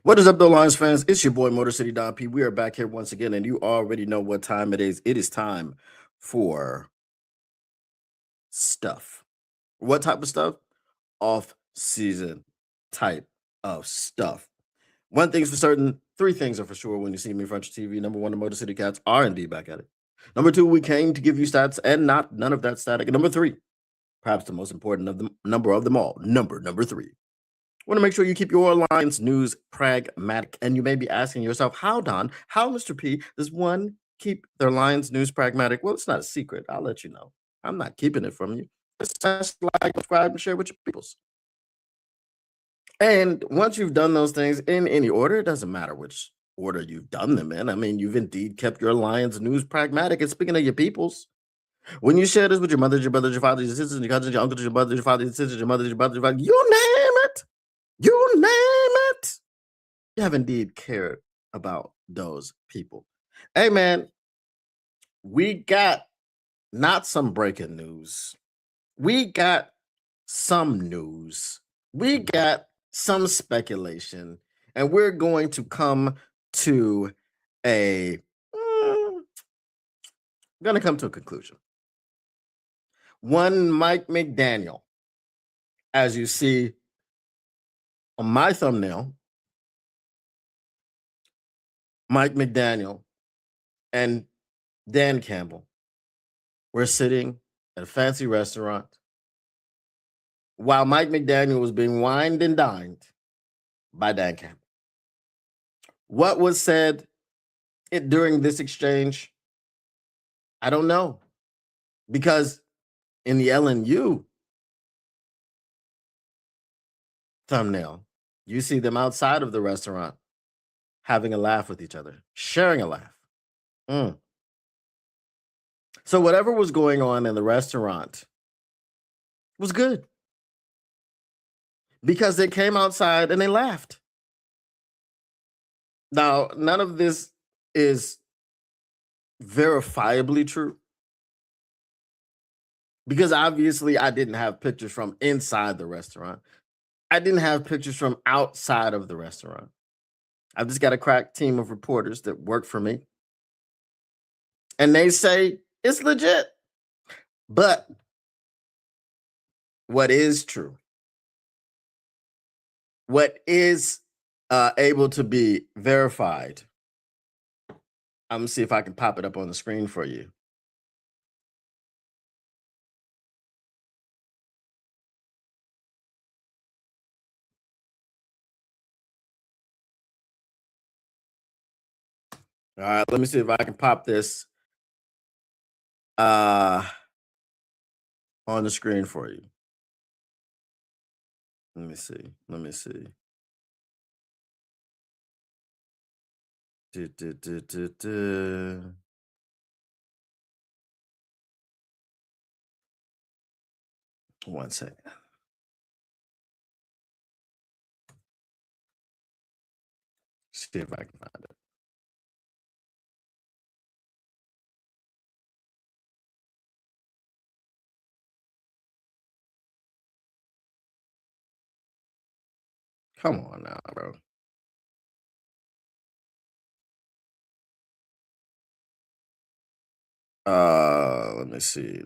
What is up, though, Lions fans? It's your boy, Motor City Don P. We are back here once again, and you already know what time it is. It is time for stuff. What type of stuff? Off season type of stuff. One thing's for certain, three things are for sure when you see me in front of your TV. Number one, the Motor City Cats are indeed back at it. Number two, we came to give you stats and not none of that static. And number three, perhaps the most important of the number of them all, number three. Want to make sure you keep your Lions news pragmatic. And you may be asking yourself, how, Don, how, Mr. P, does one keep their Lions news pragmatic? Well, it's not a secret. I'll let you know. I'm not keeping it from you. Just like, subscribe, and share with your peoples. And once you've done those things in any order, it doesn't matter which order you've done them in. I mean, you've indeed kept your Lions news pragmatic. And speaking of your peoples, when you share this with your mother, your brother, your father, your sisters, your cousins, your uncles, your brother, your father, your sisters, your mother, your brother, your father, you name it. You name it. You have indeed cared about those people. Hey, man, we got not some breaking news. We got some news. We got some speculation. And we're going to come to a conclusion. One Mike McDaniel, as you see on my thumbnail, Mike McDaniel and Dan Campbell were sitting at a fancy restaurant while Mike McDaniel was being wined and dined by Dan Campbell. What was said during this exchange? I don't know. Because in the LNU thumbnail, you see them outside of the restaurant having a laugh with each other, sharing a laugh. So whatever was going on in the restaurant was good because they came outside and they laughed. Now, none of this is verifiably true because obviously I didn't have pictures from inside the restaurant. I didn't have pictures from outside of the restaurant. I've just got a crack team of reporters that work for me. And they say it's legit. But what is true, what is able to be verified, I'm going to see if I can pop it up on the screen for you. All right, let me see if I can pop this on the screen for you. Let me see. One second. See if I can find it. Come on now, bro. Let me see.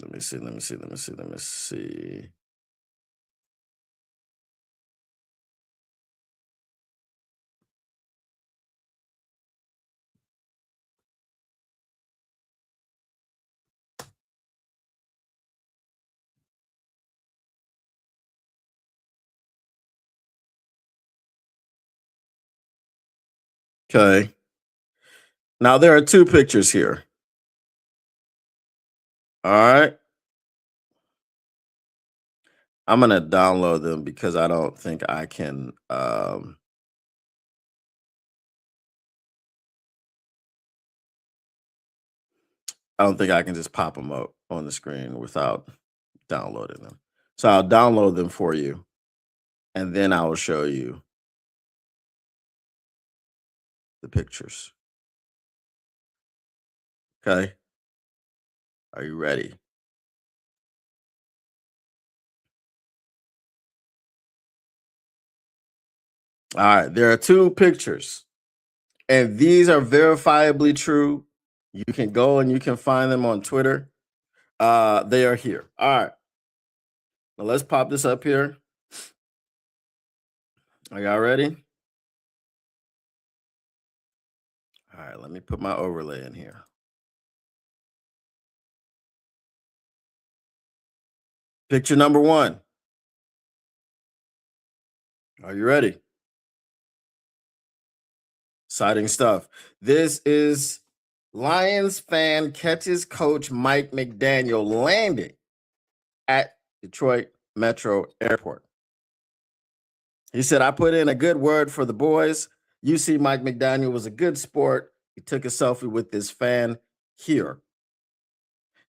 Okay. Now there are two pictures here. All right. I'm gonna download them because I don't think I can. I don't think I can just pop them up on the screen without downloading them. So I'll download them for you, and then I will show you the pictures. Okay. Are you ready? All right, there are two pictures, and these are verifiably true. You can go and you can find them on Twitter. They are here. All right. Now let's pop this up here. Are y'all ready? All right, let me put my overlay in here. Picture number one. Are you ready? Exciting stuff. This is Lions fan catches coach Mike McDaniel landing at Detroit Metro Airport. He said, I put in a good word for the boys. You see, Mike McDaniel was a good sport. He took a selfie with this fan here.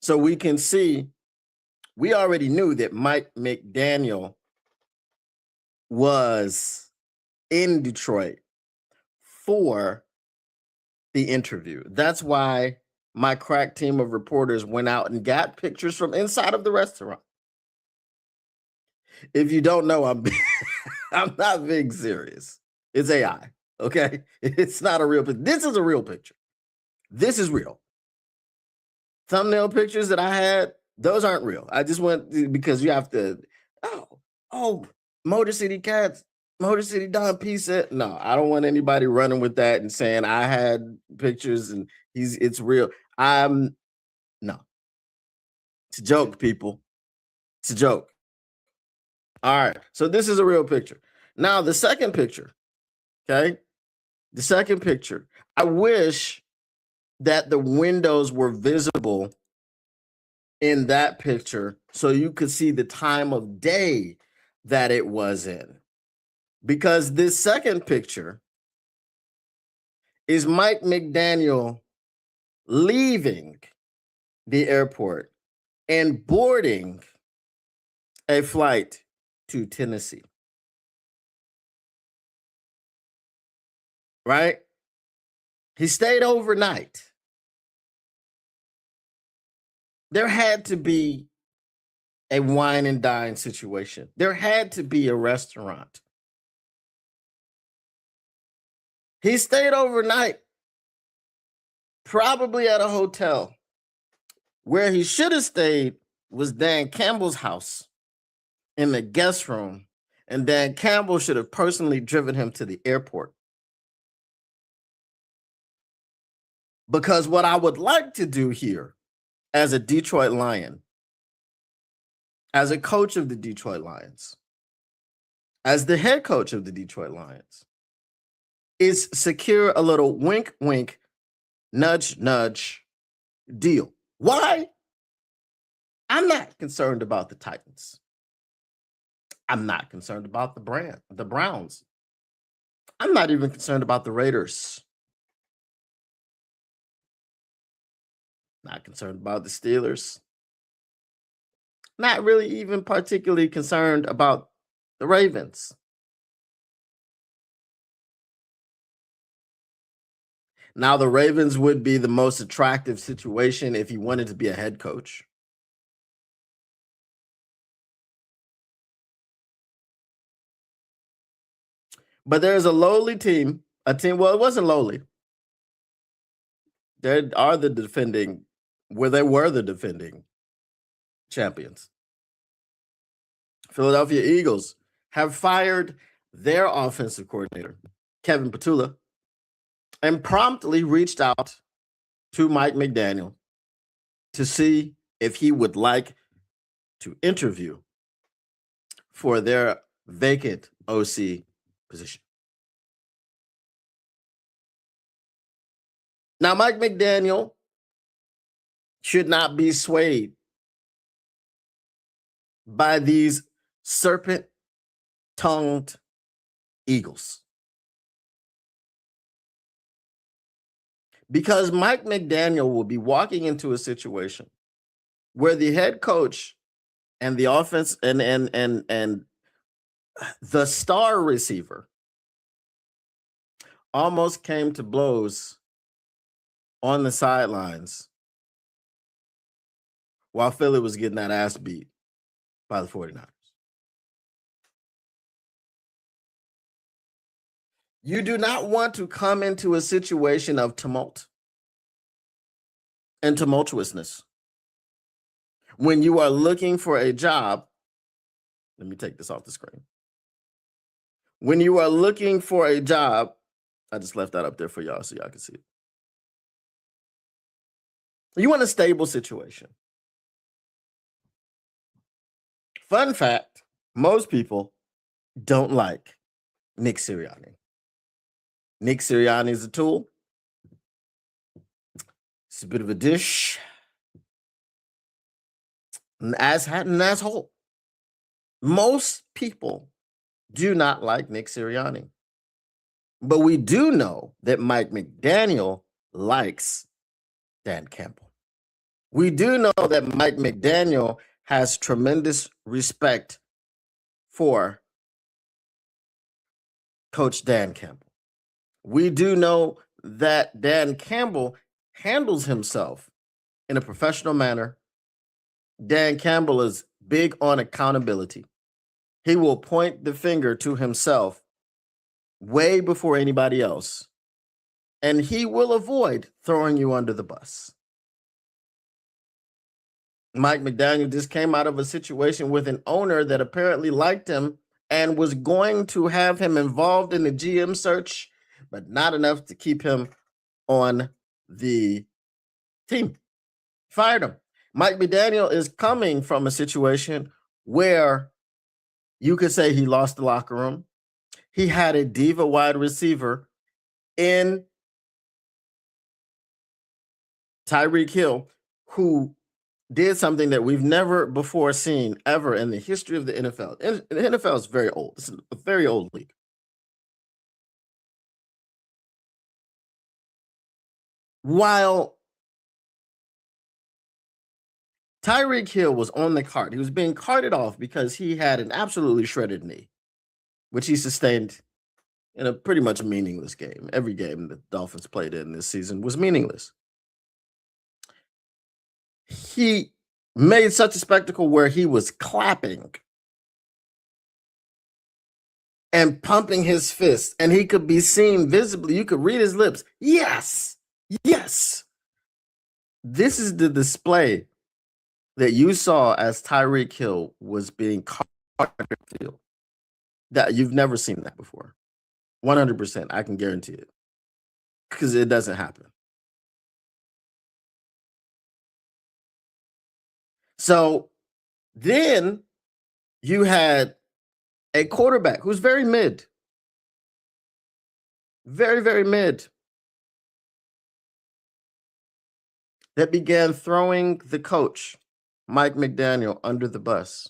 So we can see, we already knew that Mike McDaniel was in Detroit for the interview. That's why my crack team of reporters went out and got pictures from inside of the restaurant. If you don't know, I'm not being serious. It's AI. Okay, it's not a real picture. This is a real picture. This is real. Thumbnail pictures that I had, those aren't real. I just went because you have to. Oh, Motor City Cats, Motor City Don P said, no, I don't want anybody running with that and saying I had pictures and it's real. No, it's a joke, people. It's a joke. All right, so this is a real picture. Now the second picture, okay? The second picture. I wish that the windows were visible in that picture so you could see the time of day that it was in. Because this second picture is Mike McDaniel leaving the airport and boarding a flight to Tennessee. Right? He stayed overnight. There had to be a wine and dine situation. There had to be a restaurant. He stayed overnight, probably at a hotel. Where he should have stayed was Dan Campbell's house in the guest room, and Dan Campbell should have personally driven him to the airport. Because what I would like to do here as a Detroit Lion, as a coach of the Detroit Lions, as the head coach of the Detroit Lions, is secure a little wink, wink, nudge, nudge deal. Why? I'm not concerned about the Titans. I'm not concerned about the Browns. I'm not even concerned about the Raiders. Not concerned about the Steelers. Not really even particularly concerned about the Ravens. Now, the Ravens would be the most attractive situation if you wanted to be a head coach. But there's a lowly team, well, it wasn't lowly. They were the defending champions. Philadelphia Eagles have fired their offensive coordinator, Kevin Petula, and promptly reached out to Mike McDaniel to see if he would like to interview for their vacant OC position. Now, Mike McDaniel should not be swayed by these serpent-tongued Eagles. Because Mike McDaniel will be walking into a situation where the head coach and the offense and the star receiver almost came to blows on the sidelines while Philly was getting that ass beat by the 49ers. You do not want to come into a situation of tumult and tumultuousness when you are looking for a job. Let me take this off the screen. When you are looking for a job, I just left that up there for y'all so y'all can see it. You want a stable situation. Fun fact, most people don't like Nick Sirianni. Nick Sirianni is a tool. It's a bit of a dish. An asshole. Most people do not like Nick Sirianni. But we do know that Mike McDaniel likes Dan Campbell. We do know that Mike McDaniel has tremendous respect for Coach Dan Campbell. We do know that Dan Campbell handles himself in a professional manner. Dan Campbell is big on accountability. He will point the finger to himself way before anybody else, and he will avoid throwing you under the bus. Mike McDaniel just came out of a situation with an owner that apparently liked him and was going to have him involved in the GM search, but not enough to keep him on the team. Fired him. Mike McDaniel is coming from a situation where you could say he lost the locker room. He had a diva wide receiver in Tyreek Hill who did something that we've never before seen ever in the history of the NFL. And the NFL is very old. It's a very old league. While Tyreek Hill was on the cart, he was being carted off because he had an absolutely shredded knee, which he sustained in a pretty much meaningless game. Every game the Dolphins played in this season was meaningless. He made such a spectacle where he was clapping and pumping his fist, and he could be seen visibly. You could read his lips. Yes, yes. This is the display that you saw as Tyreek Hill was being caught in the field. That you've never seen that before. 100%, I can guarantee it, because it doesn't happen. So then you had a quarterback who's very mid, very, very mid, that began throwing the coach, Mike McDaniel, under the bus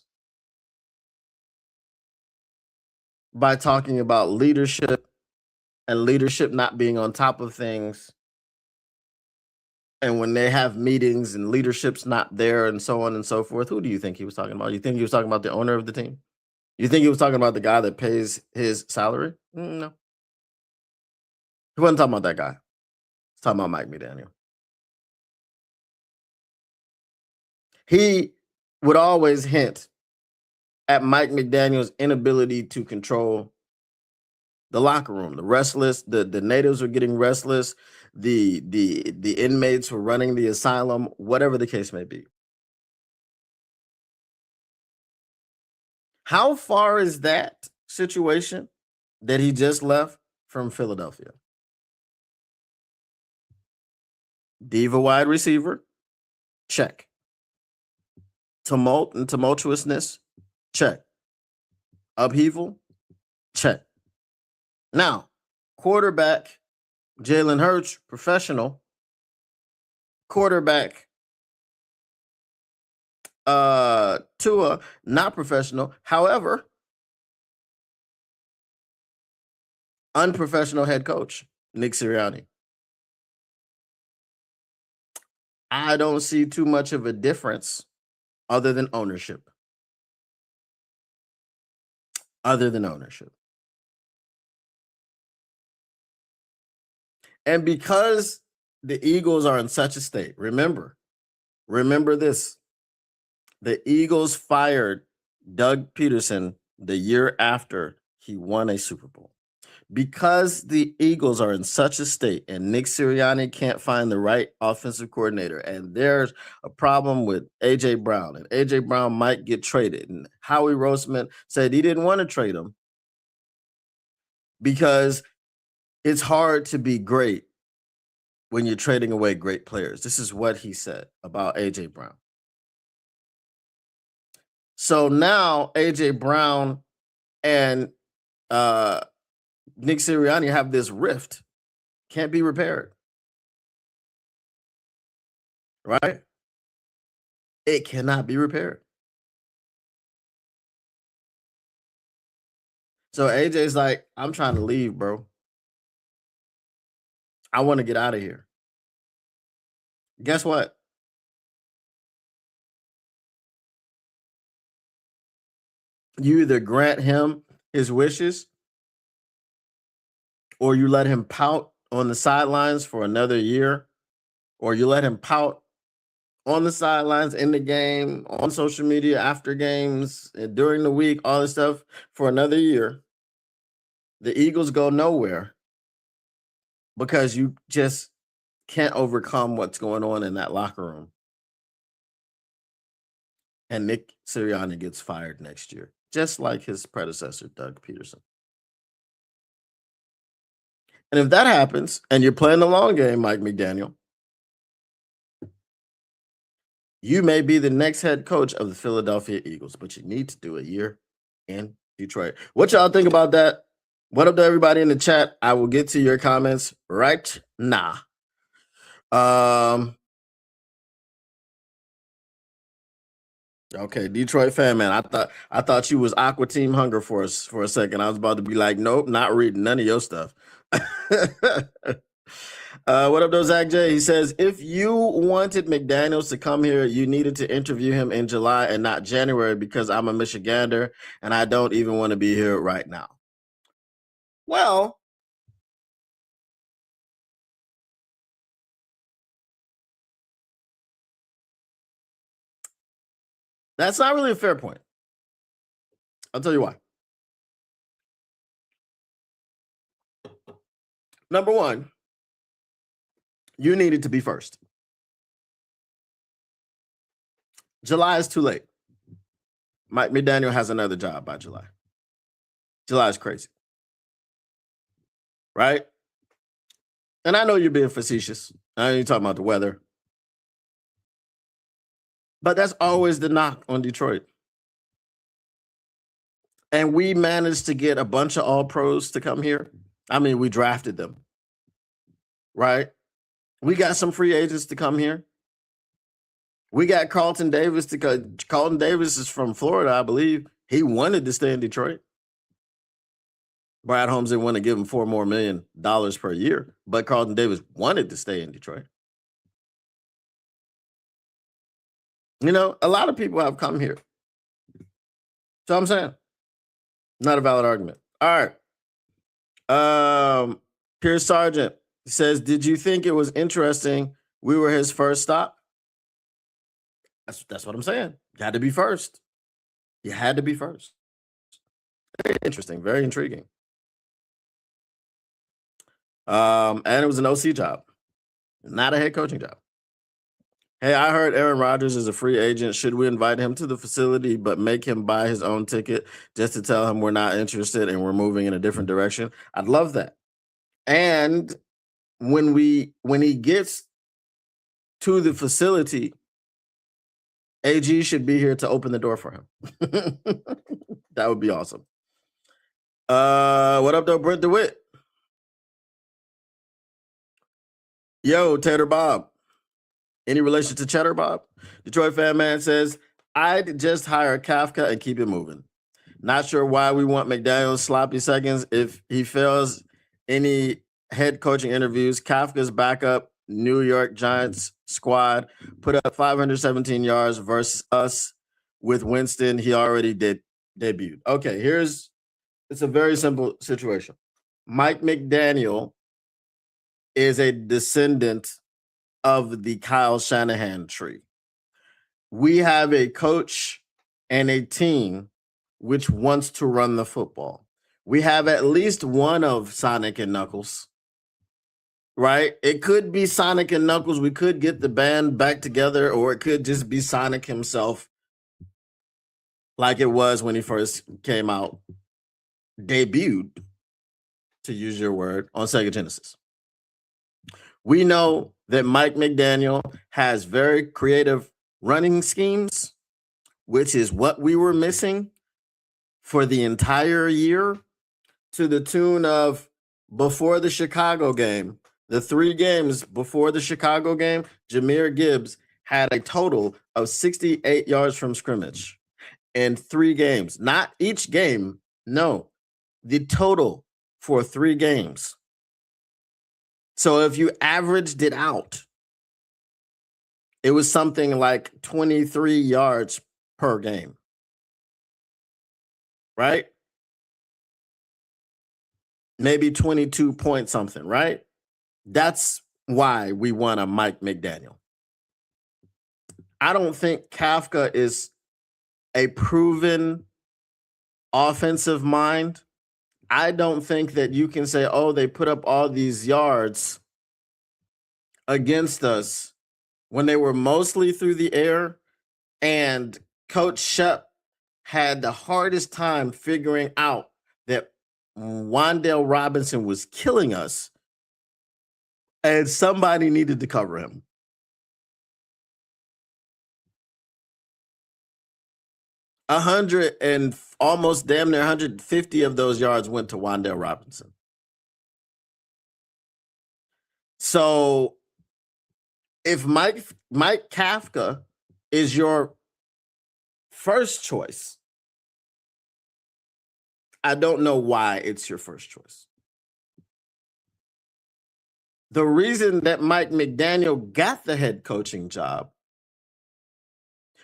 by talking about leadership and leadership not being on top of things. And when they have meetings and leadership's not there and so on and so forth, who do you think he was talking about? You think he was talking about the owner of the team? You think he was talking about the guy that pays his salary? No. He wasn't talking about that guy. He's talking about Mike McDaniel. He would always hint at Mike McDaniel's inability to control the locker room. The natives were getting restless. The inmates were running the asylum, whatever the case may be. How far is that situation that he just left from Philadelphia? Diva wide receiver, check. Tumult and tumultuousness, check. Upheaval, check. Now, quarterback, Jalen Hurts, professional. Quarterback, Tua, not professional. However, unprofessional head coach, Nick Sirianni. I don't see too much of a difference other than ownership. Other than ownership. And because the Eagles are in such a state, remember this. The Eagles fired Doug Peterson the year after he won a Super Bowl. Because the Eagles are in such a state and Nick Sirianni can't find the right offensive coordinator, and there's a problem with AJ Brown, and AJ Brown might get traded. And Howie Roseman said he didn't want to trade him because it's hard to be great when you're trading away great players. This is what he said about AJ Brown. So now AJ Brown and Nick Sirianni have this rift. Can't be repaired. Right? It cannot be repaired. So AJ's like, I'm trying to leave, bro. I want to get out of here. Guess what? You either grant him his wishes or you let him pout on the sidelines for another year, or you let him pout on the sidelines, in the game, on social media, after games, and during the week, all this stuff for another year. The Eagles go nowhere because you just can't overcome what's going on in that locker room. And Nick Sirianni gets fired next year, just like his predecessor, Doug Peterson. And if that happens, and you're playing the long game, Mike McDaniel, you may be the next head coach of the Philadelphia Eagles, but you need to do a year in Detroit. What y'all think about that? What up to everybody in the chat? I will get to your comments right now. Okay, Detroit fan, man. I thought you was Aqua Team Hunger for us for a second. I was about to be like, nope, not reading none of your stuff. What up, though, Zach J? He says, if you wanted McDaniels to come here, you needed to interview him in July and not January because I'm a Michigander and I don't even want to be here right now. Well, that's not really a fair point. I'll tell you why. Number one, you needed to be first. July is too late. Mike McDaniel has another job by July. July is crazy. Right? And I know you're being facetious. I know you're talking about the weather. But that's always the knock on Detroit. And we managed to get a bunch of all pros to come here. I mean, we drafted them. Right? We got some free agents to come here. We got Carlton Davis to go. Carlton Davis is from Florida, I believe. He wanted to stay in Detroit. Brad Holmes didn't want to give him $4 more million per year, but Carlton Davis wanted to stay in Detroit. You know, a lot of people have come here. So I'm saying, not a valid argument. All right. Pierce Sargent says, did you think it was interesting we were his first stop? That's what I'm saying. You had to be first. You had to be first. Very interesting. Very intriguing. And it was an OC job, not a head coaching job. Hey, I heard Aaron Rodgers is a free agent. Should we invite him to the facility but make him buy his own ticket just to tell him we're not interested and we're moving in a different direction? I'd love that. And when he gets to the facility, AG should be here to open the door for him. That would be awesome. What up, though, Brent DeWitt? Yo, Tater Bob. Any relation to Cheddar Bob? Detroit Fan Man says, I'd just hire Kafka and keep it moving. Not sure why we want McDaniel's sloppy seconds. If he fails any head coaching interviews, Kafka's backup New York Giants squad put up 517 yards versus us with Winston. He already debuted. Okay, it's a very simple situation. Mike McDaniel is a descendant of the Kyle Shanahan tree. We have a coach and a team which wants to run the football. We have at least one of Sonic and Knuckles, right? It could be Sonic and Knuckles. We could get the band back together, or it could just be Sonic himself, like it was when he first came out, debuted, to use your word, on Sega Genesis. We know that Mike McDaniel has very creative running schemes, which is what we were missing for the entire year, to the tune of, before the Chicago game, the 3 games before the Chicago game, Jahmyr Gibbs had a total of 68 yards from scrimmage in 3 games. Not each game, no, the total for 3 games. So if you averaged it out, it was something like 23 yards per game, right? Maybe 22 point something, right? That's why we want a Mike McDaniel. I don't think Kafka is a proven offensive mind. I don't think that you can say, oh, they put up all these yards against us when they were mostly through the air, and Coach Shep had the hardest time figuring out that Wan'Dale Robinson was killing us and somebody needed to cover him. 100 and almost damn near 150 of those yards went to Wan'Dale Robinson. So if Mike Kafka is your first choice, I don't know why it's your first choice. The reason that Mike McDaniel got the head coaching job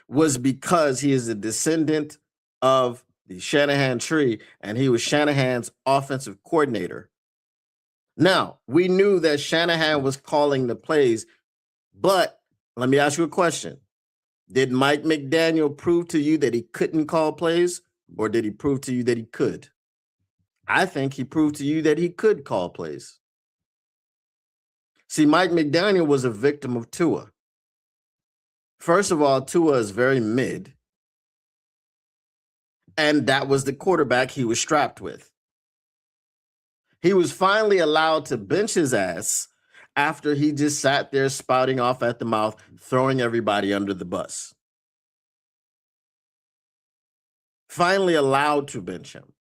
was because he is a descendant of the Shanahan tree, and he was Shanahan's offensive coordinator. Now, we knew that Shanahan was calling the plays, but let me ask you a question. Did Mike McDaniel prove to you that he couldn't call plays, or did he prove to you that he could? I think he proved to you that he could call plays. See, Mike McDaniel was a victim of Tua. First of all, Tua is very mid, and that was the quarterback he was strapped with. He was finally allowed to bench his ass after he just sat there spouting off at the mouth, throwing everybody under the bus. Finally allowed to bench him.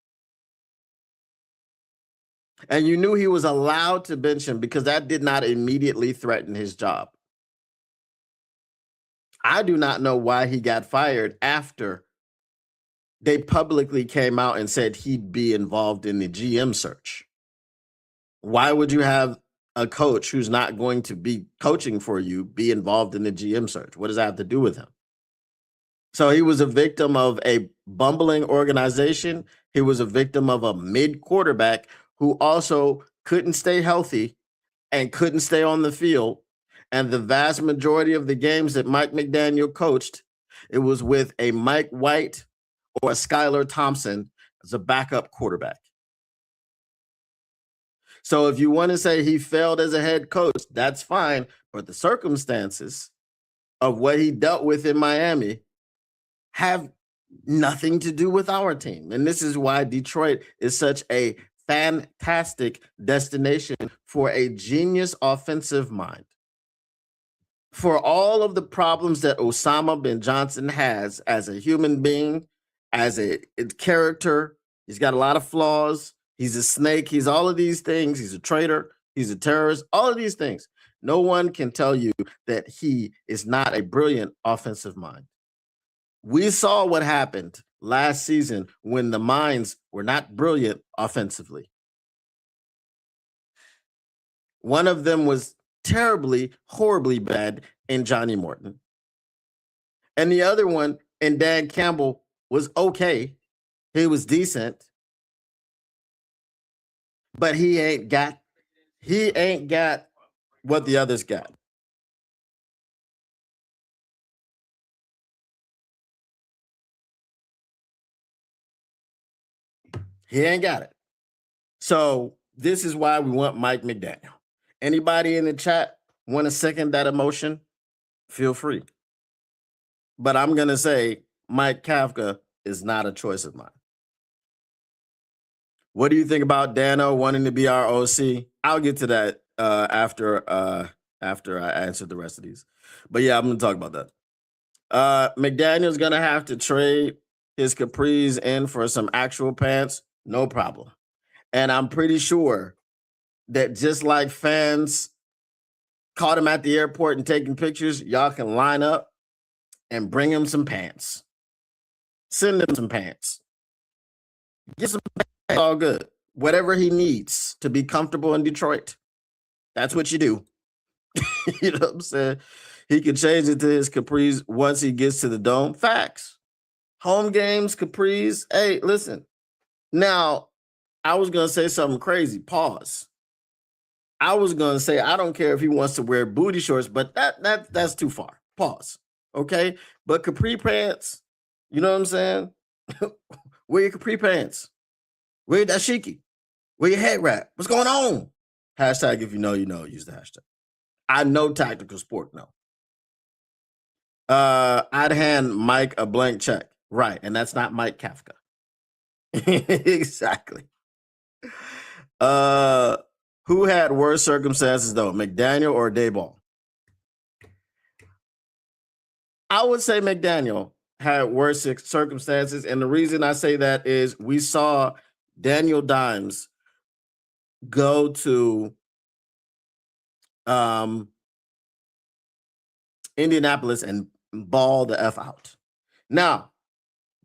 And you knew he was allowed to bench him because that did not immediately threaten his job. I do not know why he got fired after they publicly came out and said he'd be involved in the GM search. Why would you have a coach who's not going to be coaching for you be involved in the GM search? What does that have to do with him? So he was a victim of a bumbling organization. He was a victim of a mid quarterback who also couldn't stay healthy and couldn't stay on the field. And the vast majority of the games that Mike McDaniel coached, it was with a Mike White or a Skylar Thompson as a backup quarterback. So if you want to say he failed as a head coach, that's fine. But the circumstances of what he dealt with in Miami have nothing to do with our team. And this is why Detroit is such a fantastic destination for a genius offensive mind. For all of the problems that Osama bin Johnson has as a human being, as a character, he's got a lot of flaws. He's a snake. He's all of these things. He's a traitor. He's a terrorist. All of these things. No one can tell you that he is not a brilliant offensive mind. We saw what happened last season when the minds were not brilliant offensively. One of them was terribly, horribly bad in Johnny Morton. And the other one in Dan Campbell was okay. He was decent. But he ain't got what the others got. He ain't got it. So this is why we want Mike McDaniel. Anybody in the chat want to second that emotion? Feel free. But I'm going to say Mike Kafka is not a choice of mine. What do you think about Dano wanting to be our OC? I'll get to that after I answer the rest of these. But yeah, I'm going to talk about that. McDaniel's going to have to trade his capris in for some actual pants. No problem. And I'm pretty sure that just like fans caught him at the airport and taking pictures, y'all can line up and bring him some pants. Send him some pants. Get some pants. All good. Whatever he needs to be comfortable in Detroit. That's what you do. You know what I'm saying? He can change it to his capris once he gets to the dome. Facts. Home games, capris. Hey, listen. Now, I was going to say something crazy. Pause. I was going to say, I don't care if he wants to wear booty shorts, but that's too far. Pause. Okay? But capri pants, you know what I'm saying? Wear your capri pants. Wear your dashiki. Wear your head wrap. What's going on? Hashtag if you know, use the hashtag. I know tactical sport, no. I'd hand Mike a blank check. Right. And that's not Mike Kafka. Exactly. Who had worse circumstances though, McDaniel or Daboll? I would say McDaniel had worse circumstances, and the reason I say that is we saw Daniel Dimes go to Indianapolis and ball the F out. Now,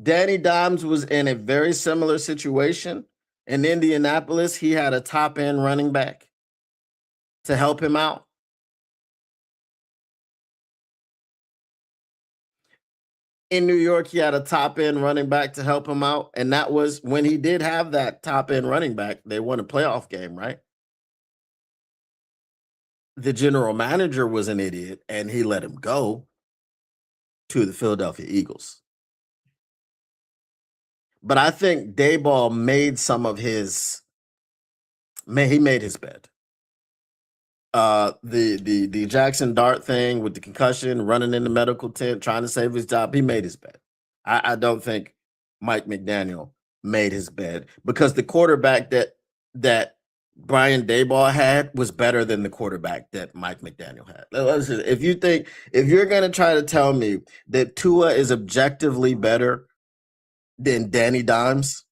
Danny Dimes was in a very similar situation. In Indianapolis, he had a top-end running back to help him out. In New York, he had a top-end running back to help him out. And that was when he did have that top-end running back, they won a playoff game, right? The general manager was an idiot, and he let him go to the Philadelphia Eagles. But I think Daboll made some of his he made his bed. The Jackson Dart thing with the concussion, running in the medical tent, trying to save his job, he made his bed. I don't think Mike McDaniel made his bed because the quarterback that Brian Daboll had was better than the quarterback that Mike McDaniel had. Listen, if you're going to try to tell me that Tua is objectively better than Danny Dimes,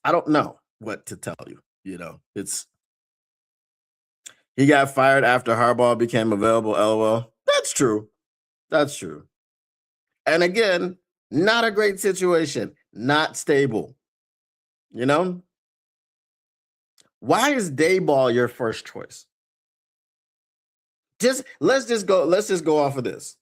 I don't know what to tell you. You know, he got fired after Harbaugh became available. LOL. That's true. That's true. And again, not a great situation. Not stable. You know? Why is Daboll your first choice? Let's just go off of this.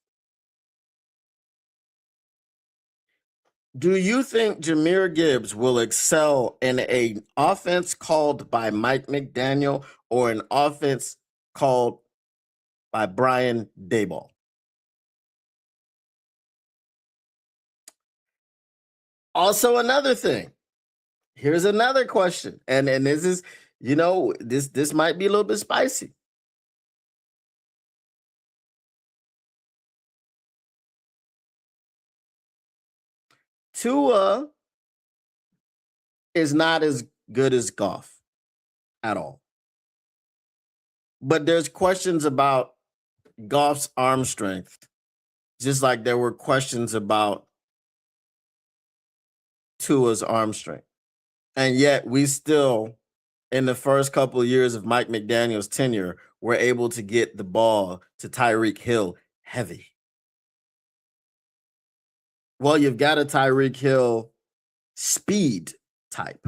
Do you think Jahmyr Gibbs will excel in an offense called by Mike McDaniel or an offense called by Brian Daboll? Also, another thing. Here's another question, and this is, you know, this might be a little bit spicy. Tua is not as good as Goff at all. But there's questions about Goff's arm strength, just like there were questions about Tua's arm strength. And yet we still, in the first couple of years of Mike McDaniel's tenure, were able to get the ball to Tyreek Hill heavy. Well, you've got a Tyreek Hill speed type.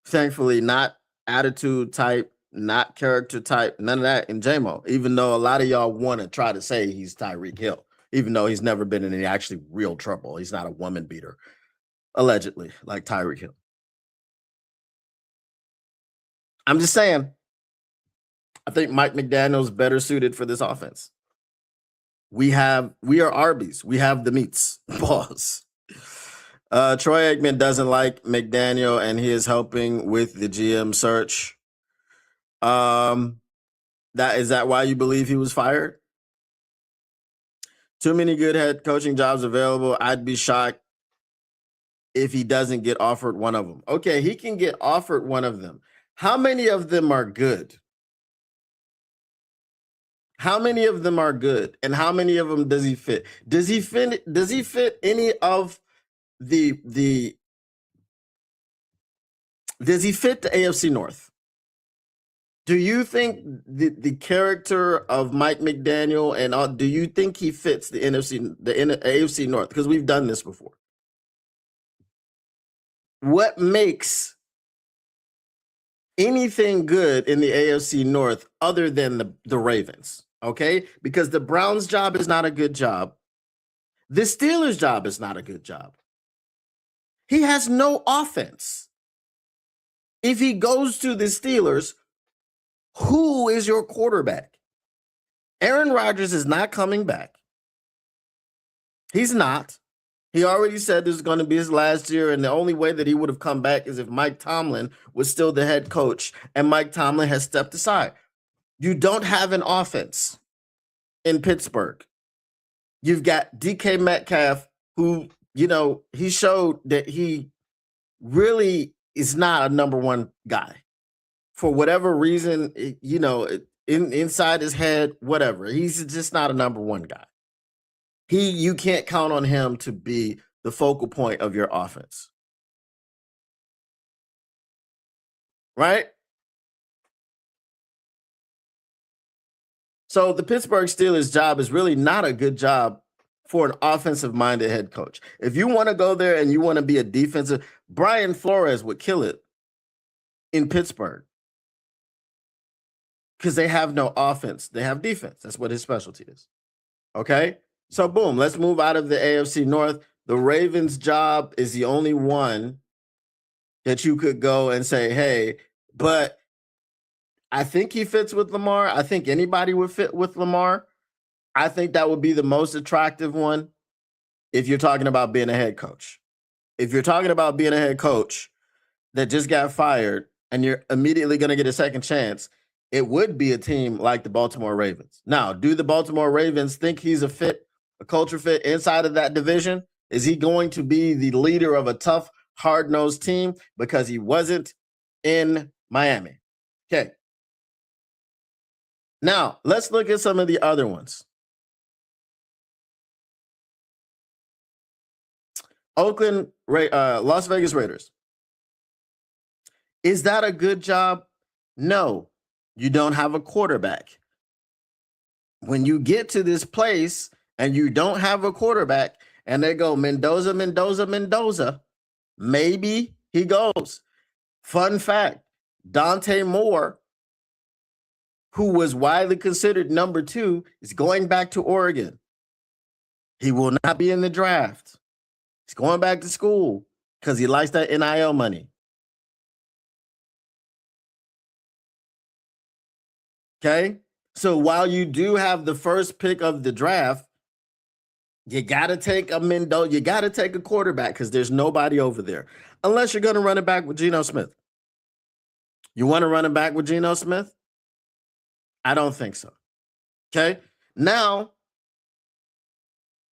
Thankfully, not attitude type, not character type, none of that in JMO, even though a lot of y'all want to try to say he's Tyreek Hill, even though he's never been in any actually real trouble. He's not a woman beater, allegedly, like Tyreek Hill. I'm just saying, I think Mike McDaniel's better suited for this offense. We are Arby's. We have the meats. Pause. Troy Aikman doesn't like McDaniel, and he is helping with the GM search. That why you believe he was fired? Too many good head coaching jobs available. I'd be shocked if he doesn't get offered one of them. Okay, he can get offered one of them. How many of them are good? How many of them are good? And how many of them does he fit? Does he fit any of the does he fit the AFC North? Do you think the character of Mike McDaniel and do you think he fits the AFC North? Because we've done this before. What makes anything good in the AFC North other than the Ravens? Okay, because the Browns' job is not a good job. The Steelers' job is not a good job. He has no offense. If he goes to the Steelers, who is your quarterback? Aaron Rodgers is not coming back. He's not. He already said this is going to be his last year, and the only way that he would have come back is if Mike Tomlin was still the head coach, and Mike Tomlin has stepped aside. You don't have an offense in Pittsburgh. You've got DK Metcalf, who, he showed that he really is not a number one guy. For whatever reason, inside his head, whatever. He's just not a number one guy. You can't count on him to be the focal point of your offense. Right? So the Pittsburgh Steelers job is really not a good job for an offensive-minded head coach. If you want to go there and you want to be a defensive, Brian Flores would kill it in Pittsburgh because they have no offense. They have defense. That's what his specialty is. Okay? So, boom, let's move out of the AFC North. The Ravens' job is the only one that you could go and say, hey, but I think he fits with Lamar. I think anybody would fit with Lamar. I think that would be the most attractive one if you're talking about being a head coach. If you're talking about being a head coach that just got fired and you're immediately going to get a second chance, it would be a team like the Baltimore Ravens. Now, do the Baltimore Ravens think he's a culture fit inside of that division? Is he going to be the leader of a tough, hard-nosed team because he wasn't in Miami? Okay. Now, let's look at some of the other ones. Las Vegas Raiders. Is that a good job? No, you don't have a quarterback. When you get to this place and you don't have a quarterback and they go Mendoza, maybe he goes. Fun fact, Dante Moore, who was widely considered number 2, is going back to Oregon. He will not be in the draft. He's going back to school because he likes that NIL money. Okay? So while you do have the first pick of the draft, you got to take a Mendoza. You got to take a quarterback because there's nobody over there. Unless you're going to run it back with Geno Smith. You want to run it back with Geno Smith? I don't think so. Okay? Now,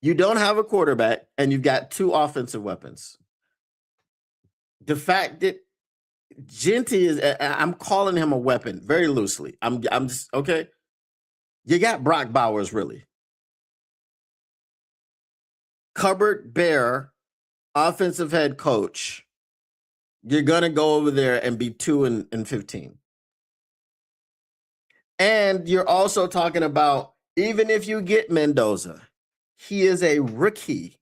you don't have a quarterback and you've got 2 offensive weapons. The fact that Genty is, I'm calling him a weapon very loosely. I'm just, okay? You got Brock Bowers, really. Cupboard Bear, offensive head coach. You're going to go over there and be 2-15. And you're also talking about, even if you get Mendoza, he is a rookie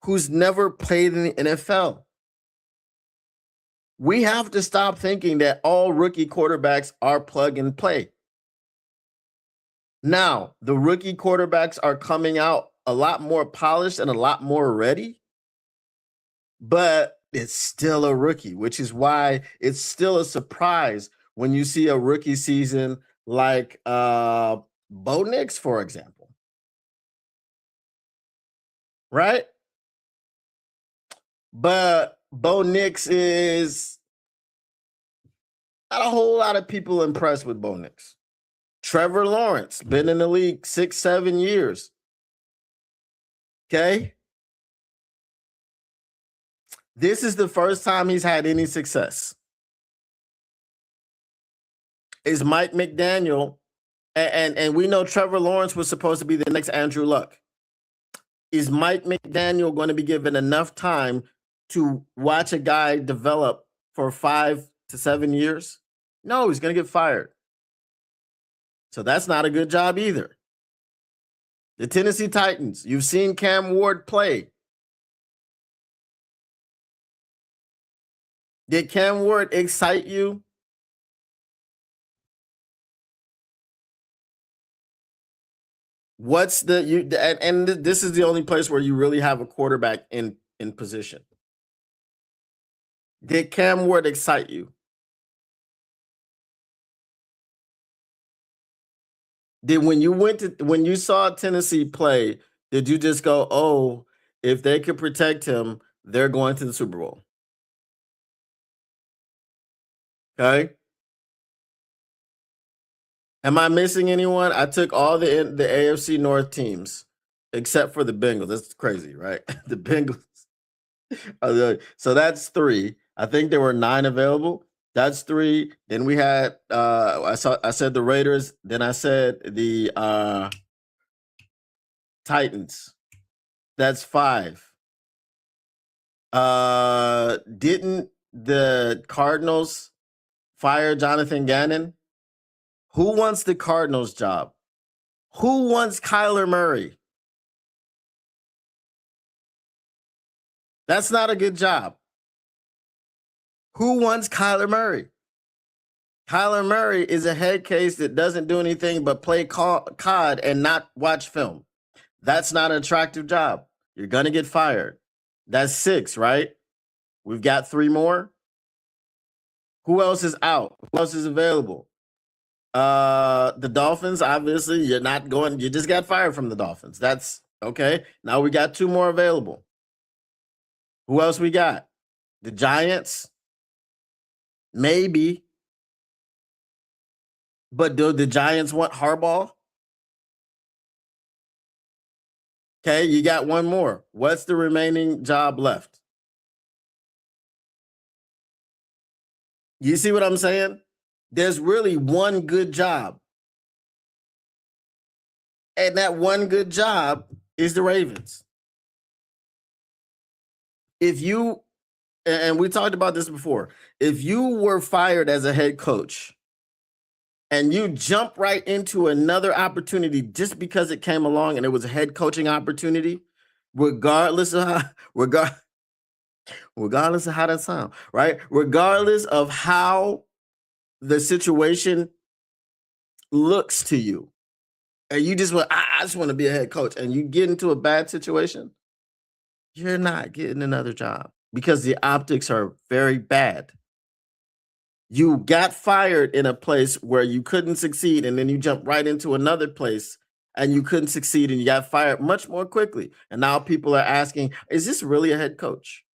who's never played in the NFL. We have to stop thinking that all rookie quarterbacks are plug and play. Now, the rookie quarterbacks are coming out a lot more polished and a lot more ready, but it's still a rookie, which is why it's still a surprise when you see a rookie season like Bo Nix, for example. Right? But Bo Nix is not a whole lot of people impressed with Bo Nix. Trevor Lawrence, been in the league 6, 7 years. Okay. This is the first time he's had any success. Is Mike McDaniel, and we know Trevor Lawrence was supposed to be the next Andrew Luck. Is Mike McDaniel going to be given enough time to watch a guy develop for 5 to 7 years? No, he's going to get fired. So that's not a good job either. The Tennessee Titans, you've seen Cam Ward play. Did Cam Ward excite you? What's the you and this is the only place where you really have a quarterback in position. Did Cam Ward excite you? Did when you saw Tennessee play, did you just go, "Oh, if they could protect him, they're going to the Super Bowl"? Okay? Am I missing anyone? I took all the AFC North teams except for the Bengals. That's crazy, right? The Bengals. So that's 3. I think there were 9 available. That's 3. Then we had I said the Raiders, then I said the Titans. That's 5. Didn't the Cardinals fire Jonathan Gannon? Who wants the Cardinals job? Who wants Kyler Murray? That's not a good job. Who wants Kyler Murray? Kyler Murray is a head case that doesn't do anything but play COD and not watch film. That's not an attractive job. You're going to get fired. That's 6, right? We've got 3 more. Who else is out? Who else is available? The Dolphins, obviously, you just got fired from the Dolphins. That's okay. Now we got 2 more available. Who else we got? The Giants? Maybe. But do the Giants want Harbaugh? Okay, you got 1 more. What's the remaining job left? You see what I'm saying? There's really 1 good job. And that 1 good job is the Ravens. If you, and we talked about this before, if you were fired as a head coach and you jump right into another opportunity just because it came along and it was a head coaching opportunity, regardless of how that sounds, right? Regardless of how the situation looks to you, and you just want, I just want to be a head coach, and you get into a bad situation, you're not getting another job because the optics are very bad. You got fired in a place where you couldn't succeed, and then you jump right into another place and you couldn't succeed, and you got fired much more quickly. And now people are asking, is this really a head coach?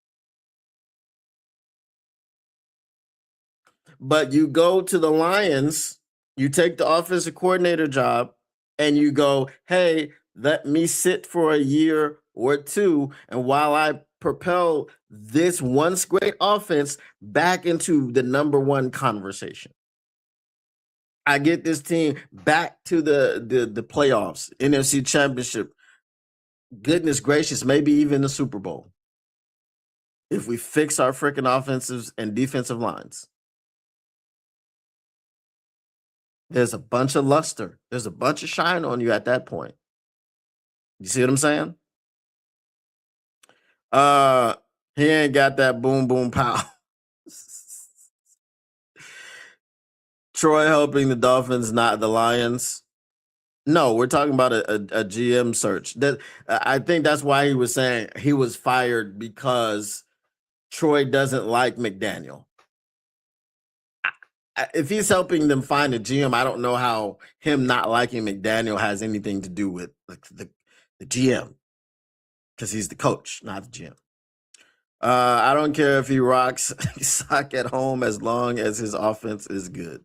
But you go to the Lions, you take the offensive coordinator job, and you go, hey, let me sit for a year or 2. And while I propel this once great offense back into the number 1 conversation, I get this team back to the playoffs, NFC Championship. Goodness gracious, maybe even the Super Bowl. If we fix our freaking offensives and defensive lines. There's a bunch of luster. There's a bunch of shine on you at that point. You see what I'm saying? He ain't got that boom, boom, pow. Troy helping the Dolphins, not the Lions. No, we're talking about a GM search. That I think that's why he was saying he was fired because Troy doesn't like McDaniel. If he's helping them find a GM, I don't know how him not liking McDaniel has anything to do with the GM, because he's the coach, not the GM. I don't care if he rocks sock at home as long as his offense is good.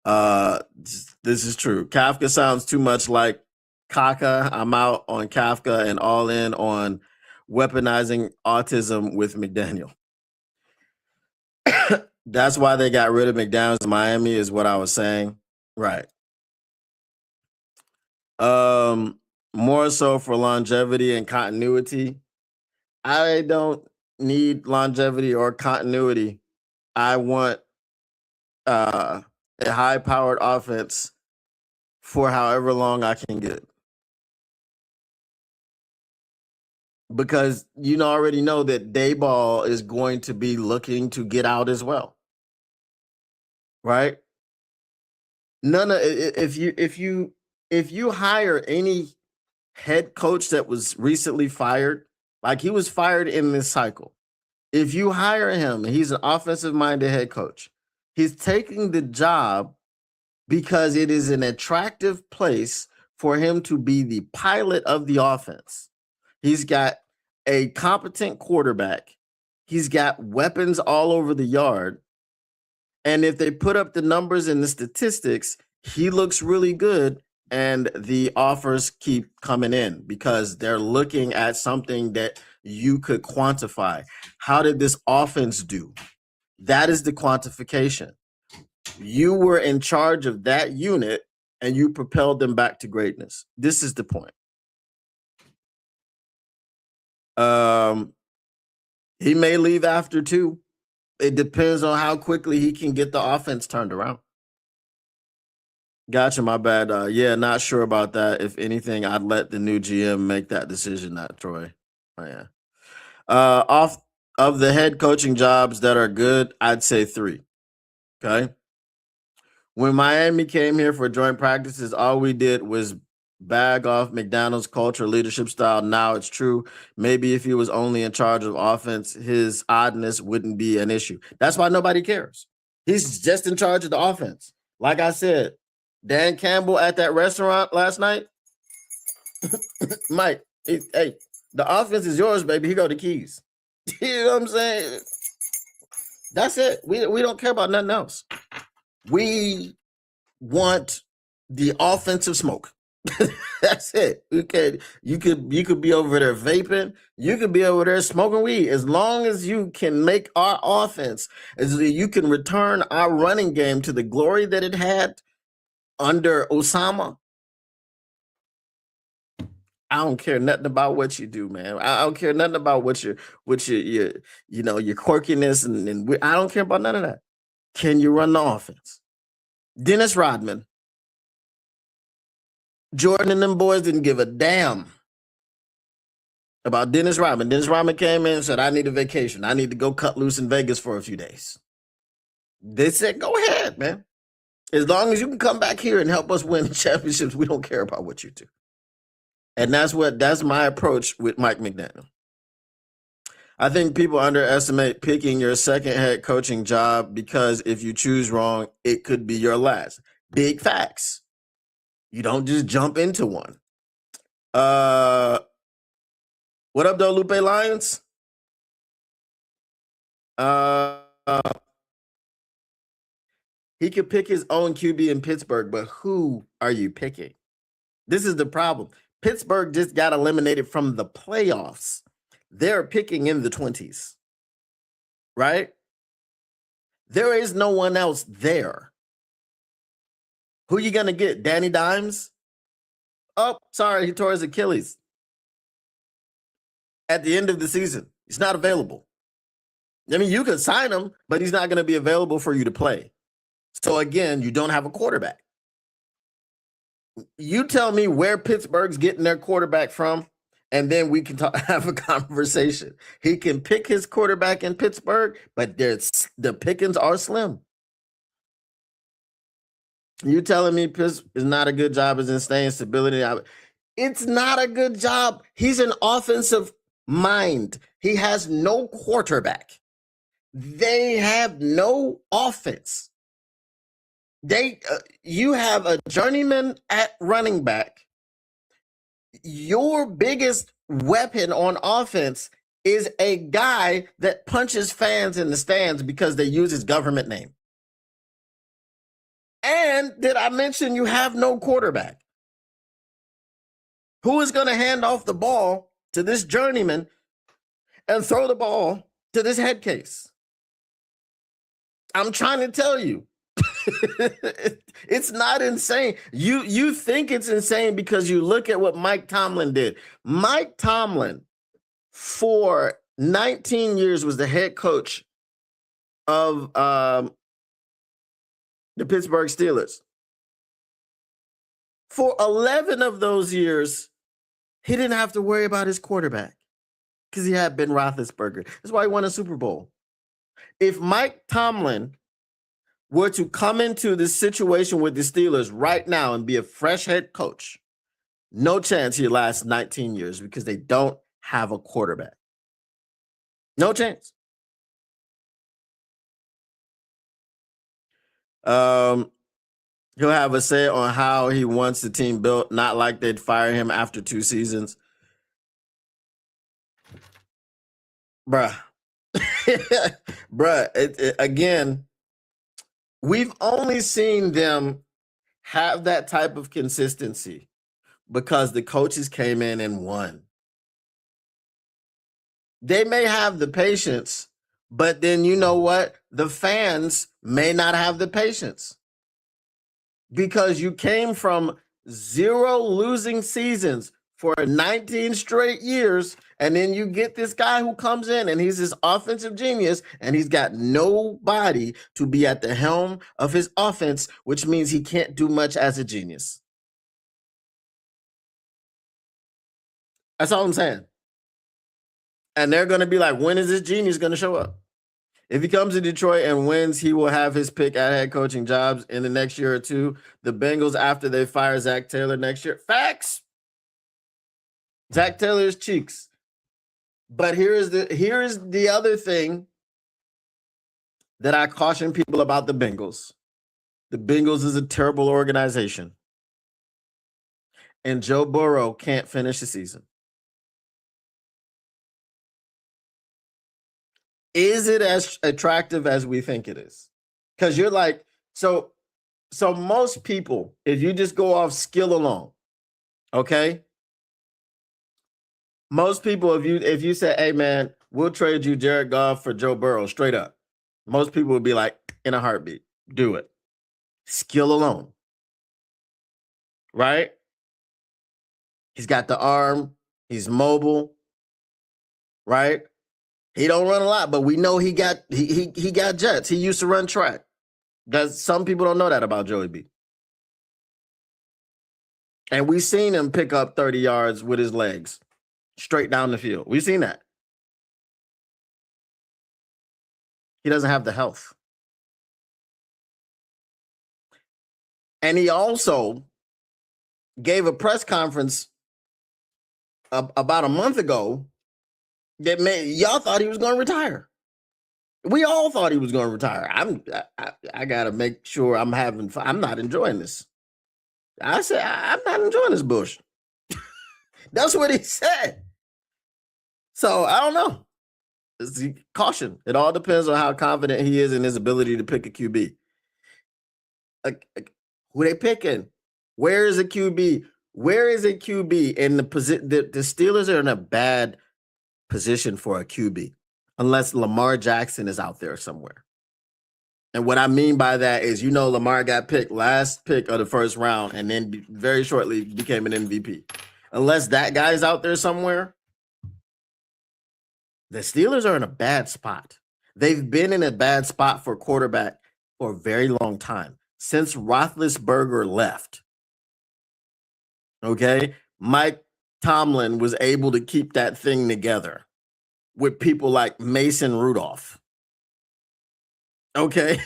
This is true. Kafka sounds too much like Kaka. I'm out on Kafka and all in on weaponizing autism with McDaniel. That's why they got rid of McDaniels in Miami, is what I was saying. Right. More so for longevity and continuity. I don't need longevity or continuity. I want a high powered offense for however long I can get. Because you already know that Dayball is going to be looking to get out as well. Right? None of if you hire any head coach that was recently fired, like he was fired in this cycle. If you hire him, he's an offensive minded head coach. He's taking the job because it is an attractive place for him to be the pilot of the offense. He's got a competent quarterback. He's got weapons all over the yard. And if they put up the numbers and the statistics, he looks really good. And the offers keep coming in because they're looking at something that you could quantify. How did this offense do? That is the quantification. You were in charge of that unit and you propelled them back to greatness. This is the point. He may leave after 2. It depends on how quickly he can get the offense turned around. Gotcha, my bad. Yeah, not sure about that. If anything, I'd let the new GM make that decision, not Troy. Oh, yeah. Off of the head coaching jobs that are good, I'd say 3. Okay. When Miami came here for joint practices, all we did was bag off McDaniel's culture, leadership style. Now it's true. Maybe if he was only in charge of offense, his oddness wouldn't be an issue. That's why nobody cares. He's just in charge of the offense. Like I said, Dan Campbell at that restaurant last night. Mike, hey, the offense is yours, baby. Here go the keys. You know what I'm saying? That's it. We don't care about nothing else. We want the offensive smoke. That's it. Okay, you could be over there vaping. You could be over there smoking weed. As long as you can make our offense, as you can return our running game to the glory that it had under Osama. I don't care nothing about what you do, man. I don't care nothing about what your your quirkiness and I don't care about none of that. Can you run the offense? Dennis Rodman, Jordan and them boys didn't give a damn about Dennis Rodman. Dennis Rodman came in and said, I need a vacation. I need to go cut loose in Vegas for a few days. They said, go ahead, man. As long as you can come back here and help us win championships, we don't care about what you do. And that's my approach with Mike McDaniel. I think people underestimate picking your second head coaching job because if you choose wrong, it could be your last. Big facts. You don't just jump into one. What up, though, Lupe Lions? He could pick his own QB in Pittsburgh, but who are you picking? This is the problem. Pittsburgh just got eliminated from the playoffs. They're picking in the 20s, right? There is no one else there. Who you going to get? Danny Dimes? Oh, sorry, he tore his Achilles at the end of the season. He's not available. I mean, you could sign him, but he's not going to be available for you to play. So again, you don't have a quarterback. You tell me where Pittsburgh's getting their quarterback from, and then we can have a conversation. He can pick his quarterback in Pittsburgh, but the pickings are slim. You telling me Pitts is not a good job as in staying stability? It's not a good job. He's an offensive mind. He has no quarterback. They have no offense. You have a journeyman at running back. Your biggest weapon on offense is a guy that punches fans in the stands because they use his government name. And did I mention you have no quarterback? Who is going to hand off the ball to this journeyman and throw the ball to this head case? I'm trying to tell you. It's not insane. You think it's insane because you look at what Mike Tomlin did. Mike Tomlin, for 19 years, was the head coach of the Pittsburgh Steelers. For 11 of those years, he didn't have to worry about his quarterback because he had Ben Roethlisberger. That's why he won a Super Bowl. If Mike Tomlin were to come into this situation with the Steelers right now and be a fresh head coach, no chance he lasts 19 years because they don't have a quarterback. No chance. He'll have a say on how he wants the team built, not like they'd fire him after 2 seasons. Bruh. Bruh, again, we've only seen them have that type of consistency because the coaches came in and won. They may have the patience, but then you know what? The fans may not have the patience because you came from 0 losing seasons for 19 straight years, and then you get this guy who comes in and he's this offensive genius and he's got nobody to be at the helm of his offense, which means he can't do much as a genius. That's all I'm saying. And they're going to be like, when is this genius going to show up? If he comes to Detroit and wins, he will have his pick at head coaching jobs in the next year or two. The Bengals, after they fire Zach Taylor next year. Facts. Zach Taylor's cheeks. But here is the other thing that I caution people about the Bengals. The Bengals is a terrible organization. And Joe Burrow can't finish the season. Is it as attractive as we think it is? Because you're like, so most people, if you just go off skill alone, okay? Most people, if you say, hey man, we'll trade you Jared Goff for Joe Burrow, straight up, most people would be like, in a heartbeat, do it. Skill alone. Right? He's got the arm, he's mobile, right? He don't run a lot, but we know he got jets. He used to run track. Because some people don't know that about Joey B. And we've seen him pick up 30 yards with his legs straight down the field. We've seen that. He doesn't have the health. And he also gave a press conference about a month ago that y'all thought he was going to retire. We all thought he was going to retire. I got to make sure I'm having fun. I'm not enjoying this. I said, I'm not enjoying this bullshit. That's what he said. So I don't know. Caution. It all depends on how confident he is in his ability to pick a QB. Who they picking? Where is a QB? Where is a QB in the position? The Steelers are in a bad position for a QB unless Lamar Jackson is out there somewhere. And what I mean by that is, Lamar got picked last pick of the first round and then very shortly became an MVP. Unless that guy's out there somewhere, the Steelers are in a bad spot. They've been in a bad spot for quarterback for a very long time, since Roethlisberger left. Okay? Mike Tomlin was able to keep that thing together with people like Mason Rudolph. Okay?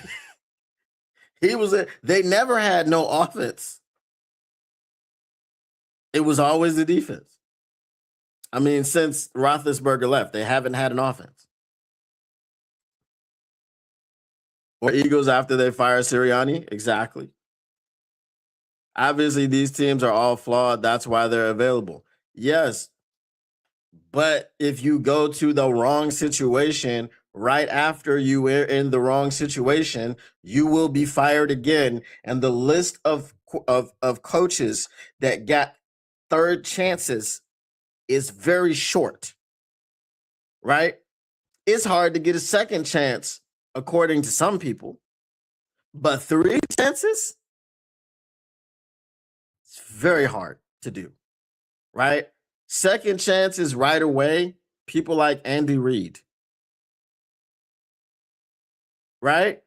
They never had no offense. It was always the defense. I mean, since Roethlisberger left, they haven't had an offense. Or Eagles after they fire Sirianni? Exactly. Obviously, these teams are all flawed. That's why they're available. Yes, But if you go to the wrong situation right after you were in the wrong situation, you will be fired again. And the list of coaches that got third chances is very short, right? It's hard to get a second chance, according to some people, but three chances, it's very hard to do, right? Second chances right away, people like Andy Reid, right?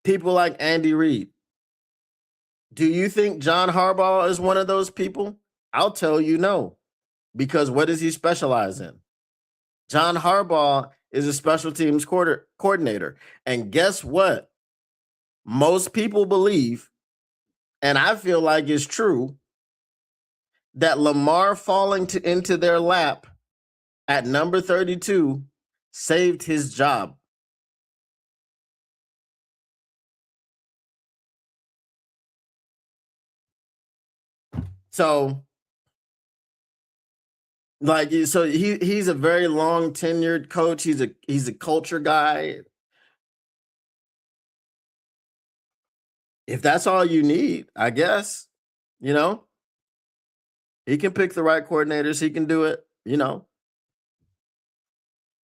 People like Andy Reid. Do you think John Harbaugh is one of those people? I'll tell you no, because what does he specialize in? John Harbaugh is a special teams coordinator. And guess what? Most people believe, and I feel like it's true, that Lamar falling into their lap at number 32 saved his job. So, like, so he's a very long tenured coach. He's a culture guy. If that's all you need, I guess, you know, he can pick the right coordinators. He can do it, you know.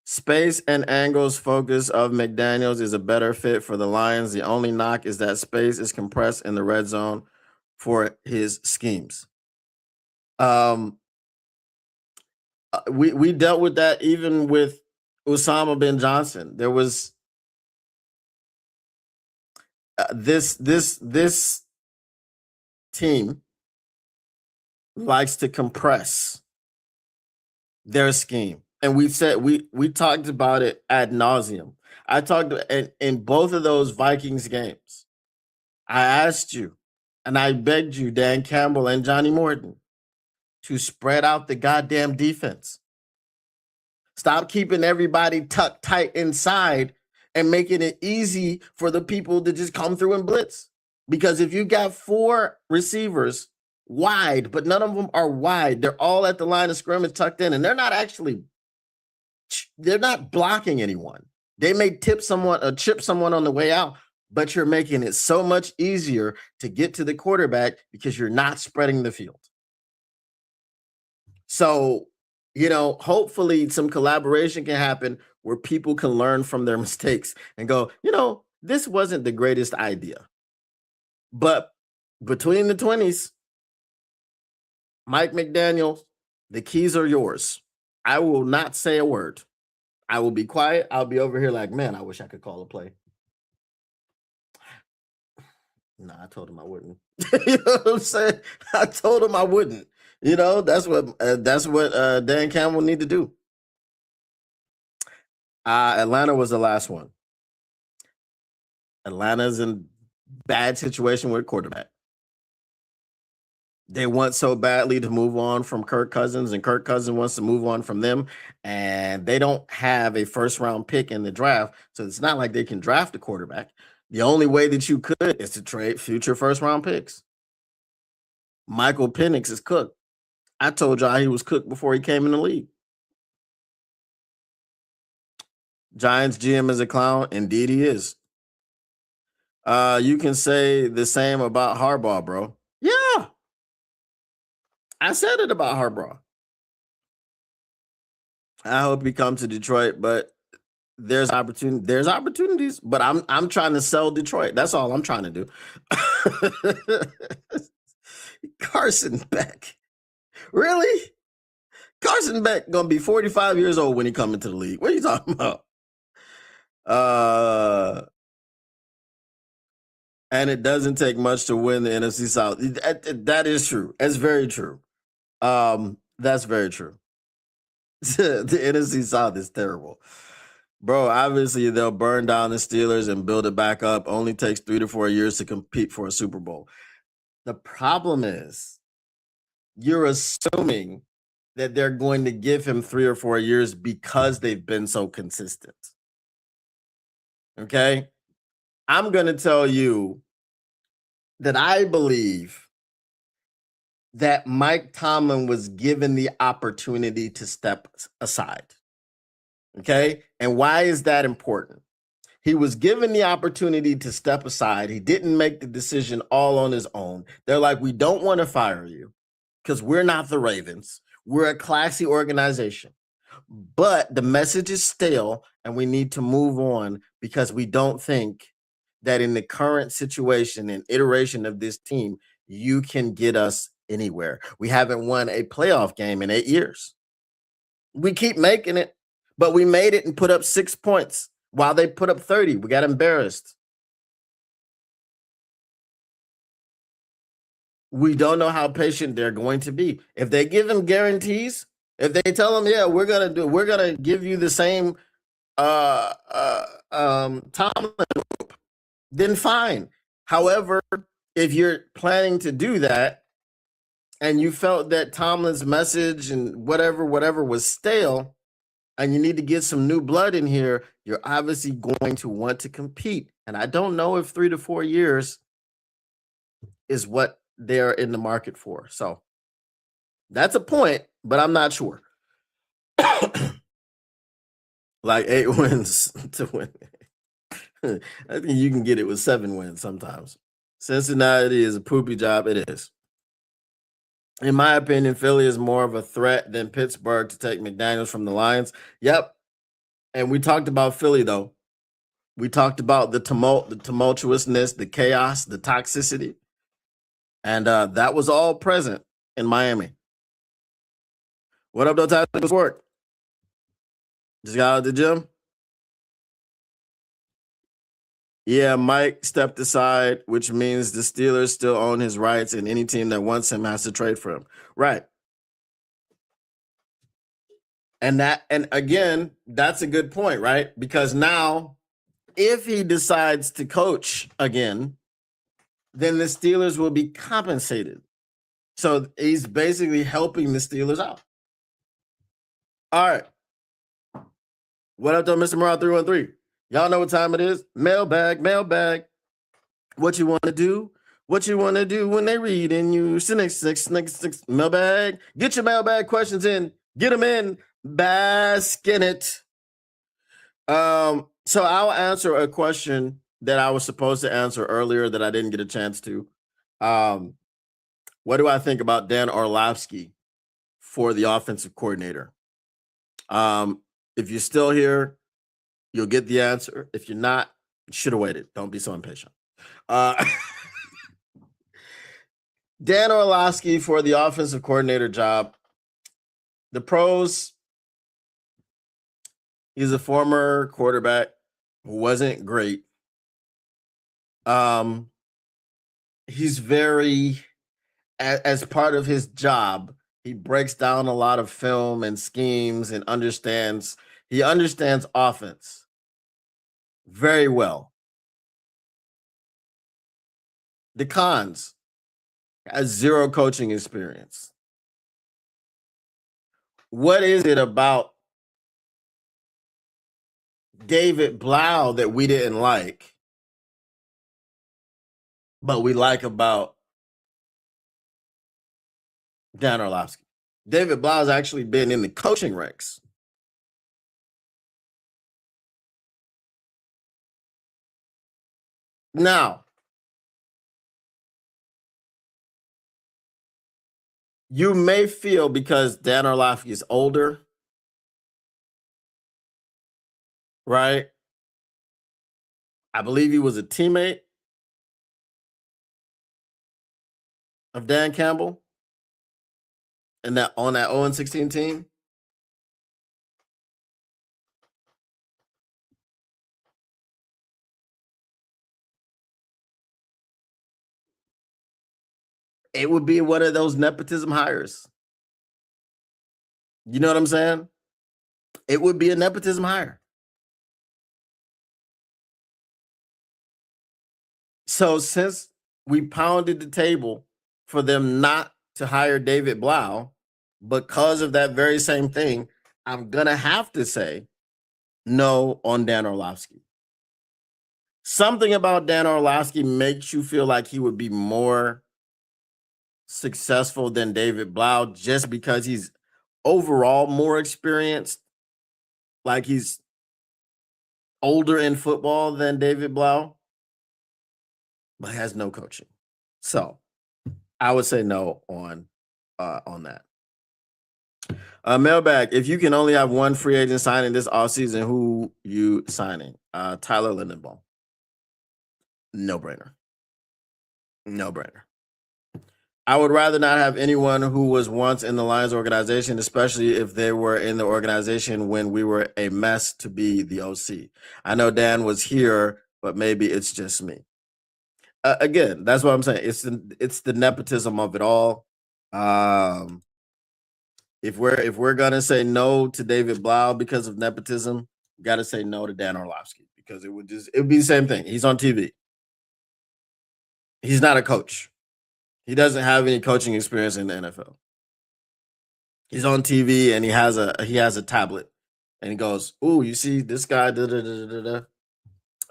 Space and angles focus of McDaniels is a better fit for the Lions. The only knock is that space is compressed in the red zone for his schemes. We dealt with that even with Osama bin Johnson. There was this team likes to compress their scheme, and we talked about it ad nauseum. I talked in both of those Vikings games. I asked you, and I begged you, Dan Campbell and Johnny Morton, to spread out the goddamn defense. Stop keeping everybody tucked tight inside and making it easy for the people to just come through and blitz. Because if you got four receivers wide, but none of them are wide, they're all at the line of scrimmage tucked in, and they're not blocking anyone. They may chip someone on the way out, but you're making it so much easier to get to the quarterback because you're not spreading the field. So, hopefully some collaboration can happen where people can learn from their mistakes and go, this wasn't the greatest idea. But between the 20s, Mike McDaniel, the keys are yours. I will not say a word. I will be quiet. I'll be over here like, man, I wish I could call a play. No, I told him I wouldn't. You know what I'm saying? I told him I wouldn't. That's what Dan Campbell need to do. Atlanta was the last one. Atlanta's in bad situation with quarterback. They want so badly to move on from Kirk Cousins, and Kirk Cousins wants to move on from them, and they don't have a first-round pick in the draft, so it's not like they can draft a quarterback. The only way that you could is to trade future first-round picks. Michael Penix is cooked. I told y'all he was cooked before he came in the league. Giants GM is a clown. Indeed, he is. You can say the same about Harbaugh, bro. Yeah. I said it about Harbaugh. I hope he comes to Detroit, but there's opportunities, but I'm trying to sell Detroit. That's all I'm trying to do. Carson Beck. Really? Carson Beck gonna be 45 years old when he come into the league. What are you talking about? And it doesn't take much to win the NFC South. That is true. That's very true. That's very true. The NFC South is terrible. Bro, obviously they'll burn down the Steelers and build it back up. Only takes 3 to 4 years to compete for a Super Bowl. The problem is you're assuming that they're going to give him 3 or 4 years because they've been so consistent. Okay? I'm going to tell you that I believe that Mike Tomlin was given the opportunity to step aside. Okay. And why is that important? He was given the opportunity to step aside. He didn't make the decision all on his own. They're like, we don't want to fire you because we're not the Ravens. We're a classy organization. But the message is stale and we need to move on because we don't think that in the current situation and iteration of this team, you can get us anywhere. We haven't won a playoff game in 8 years. We keep making it, but we made it and put up 6 points while they put up 30. We got embarrassed. We don't know how patient they're going to be. If they give them guarantees, if they tell them, yeah, we're gonna give you the same Tomlin, then fine. However, if you're planning to do that and you felt that Tomlin's message and whatever was stale, and you need to get some new blood in here, you're obviously going to want to compete. And I don't know if 3 to 4 years is what they're in the market for. So that's a point, but I'm not sure. Like 8 wins to win. I think you can get it with 7 wins sometimes. Cincinnati is a poopy job. It is. In my opinion, Philly is more of a threat than Pittsburgh to take McDaniels from the Lions. Yep. And we talked about Philly, though. We talked about the tumult, the tumultuousness, the chaos, the toxicity. And that was all present in Miami. What up, though, Tyler? What's work? Just got out of the gym? Yeah, Mike stepped aside, which means the Steelers still own his rights, and any team that wants him has to trade for him. Right. And again, that's a good point, right? Because now, if he decides to coach again, then the Steelers will be compensated. So he's basically helping the Steelers out. All right. What up, though, Mr. Morale 313? Y'all know what time it is? Mailbag. What you want to do? What you want to do when they read and you six mailbag? Get your mailbag questions in. Get them in. Bask in it. So I'll answer a question that I was supposed to answer earlier that I didn't get a chance to. What do I think about Dan Orlovsky for the offensive coordinator? If you're still here, you'll get the answer. If you're not, you should have waited. Don't be so impatient. Dan Orlovsky for the offensive coordinator job. The pros, he's a former quarterback who wasn't great. He's very, as part of his job, he breaks down a lot of film and schemes and he understands offense very well. The cons, has 0 coaching experience. What is it about David Blau that we didn't like, but we like about Dan Orlovsky? David Blau has actually been in the coaching ranks. Now, you may feel because Dan Orlovsky is older, right? I believe he was a teammate of Dan Campbell and on that 0-16 team. It would be one of those nepotism hires. You know what I'm saying? It would be a nepotism hire. So since we pounded the table for them not to hire David Blau because of that very same thing, I'm going to have to say no on Dan Orlovsky. Something about Dan Orlovsky makes you feel like he would be more successful than David Blau just because he's overall more experienced. Like he's older in football than David Blau, but has no coaching. So I would say no on that. Mailbag, if you can only have one free agent signing this offseason, who you signing? Tyler Lindenbaum. No brainer. No brainer. I would rather not have anyone who was once in the Lions organization, especially if they were in the organization when we were a mess, to be the OC. I know Dan was here, but maybe it's just me. Again, that's what I'm saying. It's the nepotism of it all. Um, if we're gonna say no to David Blau because of nepotism, we got to say no to Dan Orlovsky because it would be the same thing. He's on TV. He's not a coach. He doesn't have any coaching experience in the NFL. He's on TV and he has a tablet and he goes, "Ooh, you see this guy?" Da, da, da, da,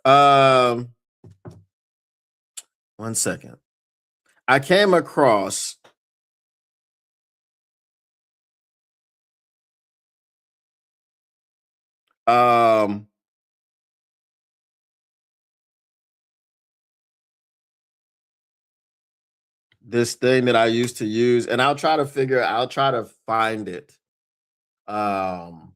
da. One second. I came across um this thing that I used to use, and I'll try to find it. Um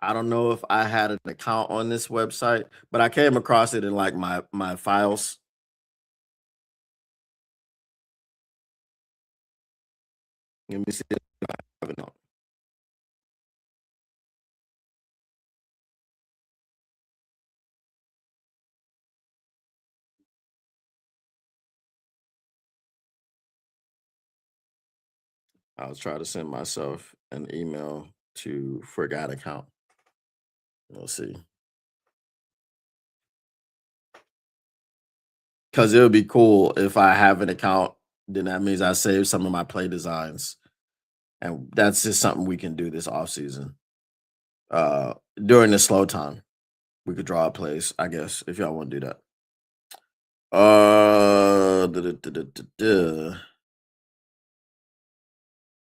I don't know if I had an account on this website, but I came across it in like my files. Let me see if I have it on. I was trying to send myself an email to forgot account. We'll see. Because it would be cool if I have an account, then that means I save some of my play designs. And that's just something we can do this off season. During the slow time, we could draw up plays, I guess, if y'all want to do that. Da, da, da, da, da.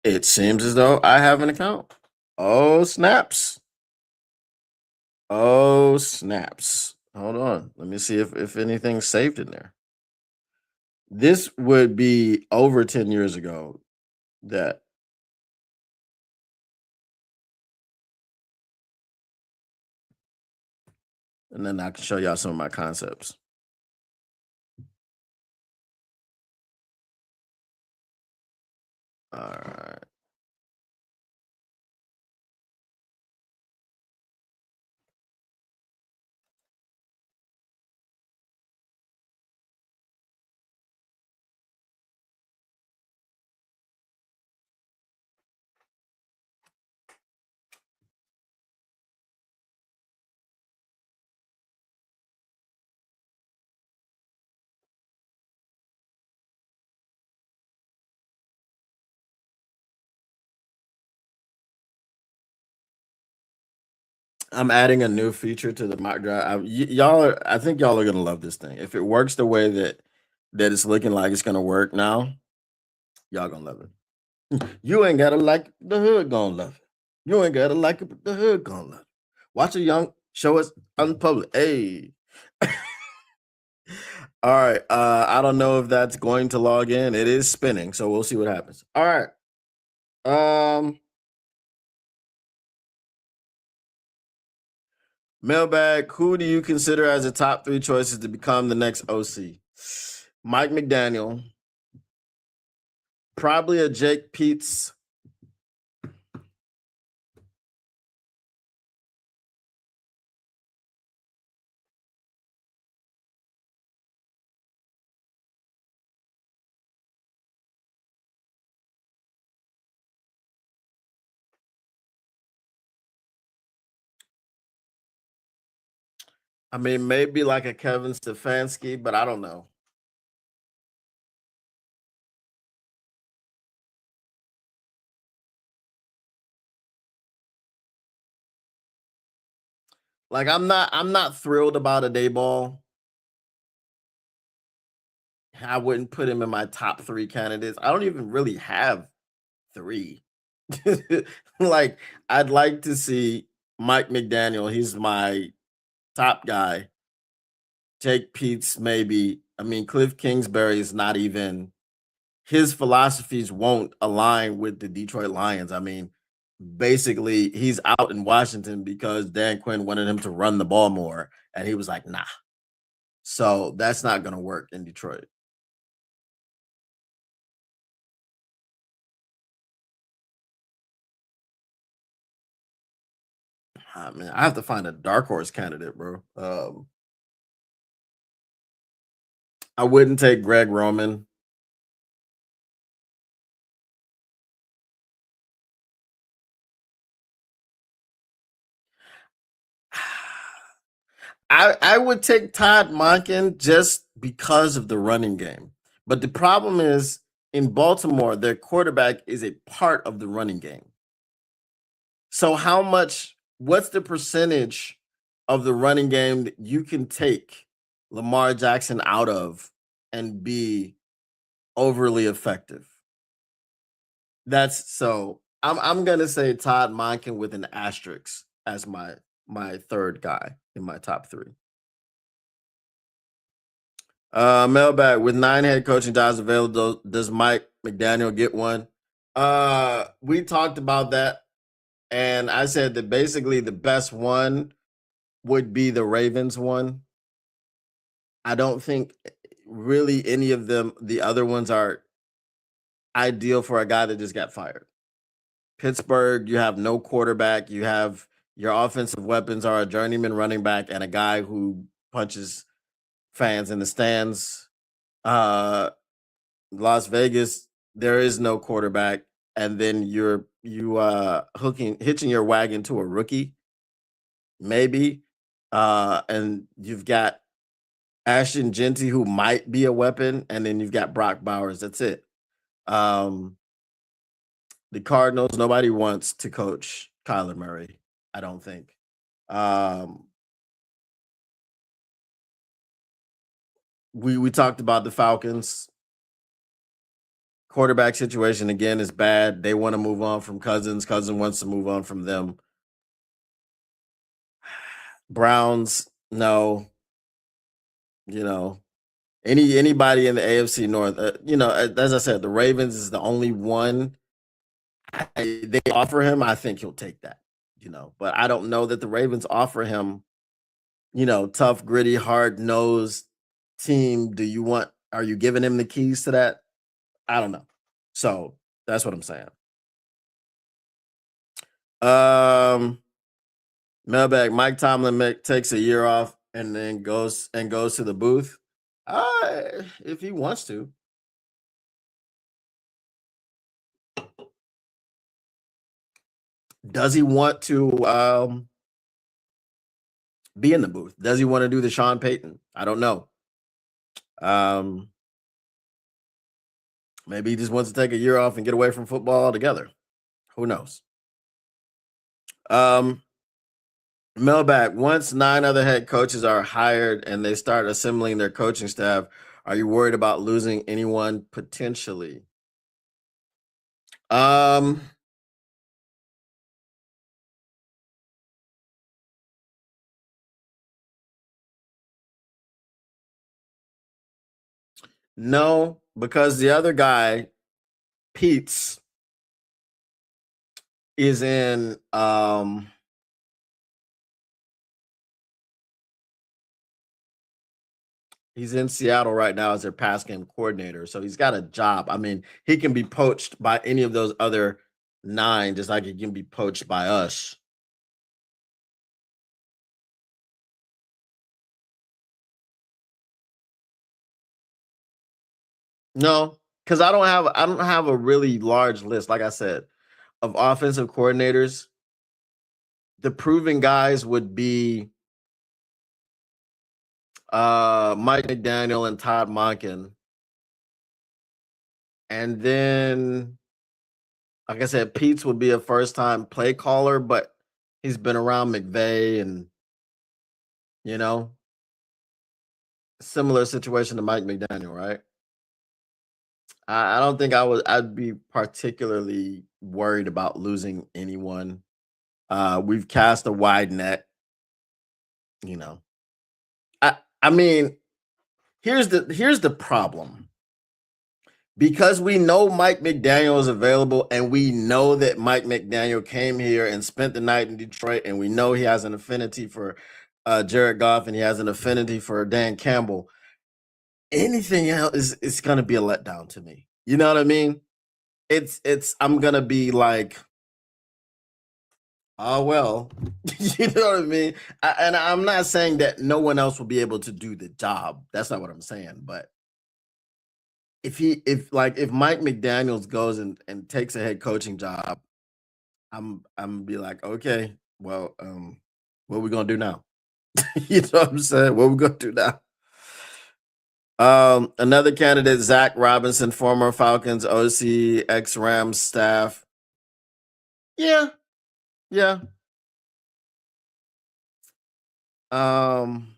It seems as though I have an account. Oh, snaps. Oh, snaps. Hold on. Let me see if anything's saved in there. This would be over 10 years ago that and then I can show y'all some of my concepts. All right. I'm adding a new feature to the mock draft. I think y'all are gonna love this thing. If it works the way that it's looking like it's gonna work now, y'all gonna love it. You ain't gotta like the hood gonna love it. You ain't gotta like it, but the hood gonna love it. Watch a young show us unpublished. Hey. All right. I don't know if that's going to log in. It is spinning, so we'll see what happens. All right. Mailbag, who do you consider as the top three choices to become the next OC? Mike McDaniel, probably a Jake Peets. I mean, maybe like a Kevin Stefanski, but I don't know. Like I'm not thrilled about a day ball. I wouldn't put him in my top 3 candidates. I don't even really have 3. Like, I'd like to see Mike McDaniel, he's my top guy. Jake Peets, maybe. I mean, Cliff Kingsbury is not even his philosophies won't align with the Detroit Lions. I mean, basically, he's out in Washington because Dan Quinn wanted him to run the ball more, and he was like, "Nah." So that's not gonna work in Detroit. I mean, I have to find a dark horse candidate, bro. I wouldn't take Greg Roman. I would take Todd Monken just because of the running game. But the problem is in Baltimore, their quarterback is a part of the running game. So what's the percentage of the running game that you can take Lamar Jackson out of and be overly effective? I'm gonna say Todd Monken with an asterisk as my third guy in my top 3. Mailbag with 9 head coaching jobs available. Does Mike McDaniel get one? We talked about that, and I said that basically the best one would be the Ravens one. I don't think really any of them, the other ones are ideal for a guy that just got fired. Pittsburgh, you have no quarterback. You have your offensive weapons are a journeyman running back and a guy who punches fans in the stands. Uh, Las Vegas, there is no quarterback, and then hitching your wagon to a rookie, maybe. And you've got Ashton Genty, who might be a weapon, and then you've got Brock Bowers. That's it. Um, the Cardinals, nobody wants to coach Kyler Murray, I don't think. Um, we talked about the Falcons. Quarterback situation again is bad. They want to move on from Cousins. Cousins wants to move on from them. Browns, no. You know, anybody in the AFC North. As I said, the Ravens is the only one they offer him. I think he'll take that. But I don't know that the Ravens offer him. Tough, gritty, hard nosed team. Are you giving him the keys to that? I don't know. So that's what I'm saying. Um, Mailbag. Mike Tomlin takes a year off and then goes to the booth. If he wants to. Does he want to be in the booth? Does he want to do the Sean Payton? I don't know. Um, Maybe he just wants to take a year off and get away from football altogether. Who knows? Mailbag. Once 9 other head coaches are hired and they start assembling their coaching staff, are you worried about losing anyone potentially? Um, no, because the other guy, Pete's, is in he's in Seattle right now as their pass game coordinator. So he's got a job. I mean, he can be poached by any of those other 9, just like he can be poached by us. No, because I don't have a really large list, like I said, of offensive coordinators. The proven guys would be Mike McDaniel and Todd Monken. And then, like I said, Pete's would be a first time play caller, but he's been around McVay and You know, similar situation to Mike McDaniel, right? I don't think I'd be particularly worried about losing anyone. We've cast a wide net, you know. I mean, here's the problem. Because we know Mike McDaniel is available and we know that Mike McDaniel came here and spent the night in Detroit, and we know he has an affinity for Jared Goff and he has an affinity for Dan Campbell. Anything else is going to be a letdown to me. You know what I mean? It's I'm going to be like, oh well. You know what I mean? And I'm not saying that no one else will be able to do the job. That's not what I'm saying, but if Mike McDaniels goes and takes a head coaching job, I'm be like, okay, well, what we gonna do now? You know what I'm saying? What we gonna do now? Another candidate, Zach Robinson, former Falcons OC, ex Rams staff. Yeah, yeah. Um,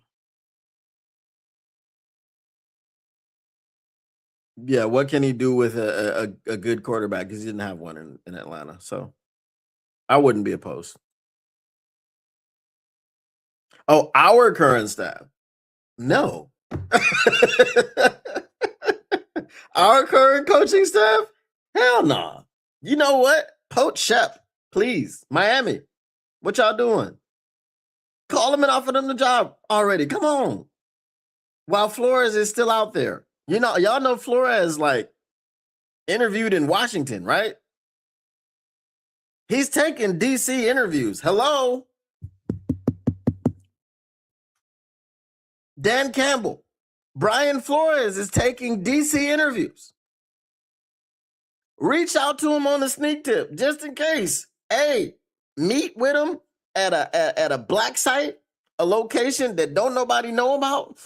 yeah. What can he do with a good quarterback? Because he didn't have one in Atlanta, so I wouldn't be opposed. Oh, our current staff. No. Our current coaching staff? Hell no. Nah. You know what? Poach Shep, please. Miami. What y'all doing? Call them and offer them the job already. Come on. While Flores is still out there. You know, y'all know Flores like interviewed in Washington, right? He's taking DC interviews. Hello? Dan Campbell. Brian Flores is taking DC interviews. Reach out to him on the sneak tip just in case. Hey, meet with him at a black site, a location that don't nobody know about.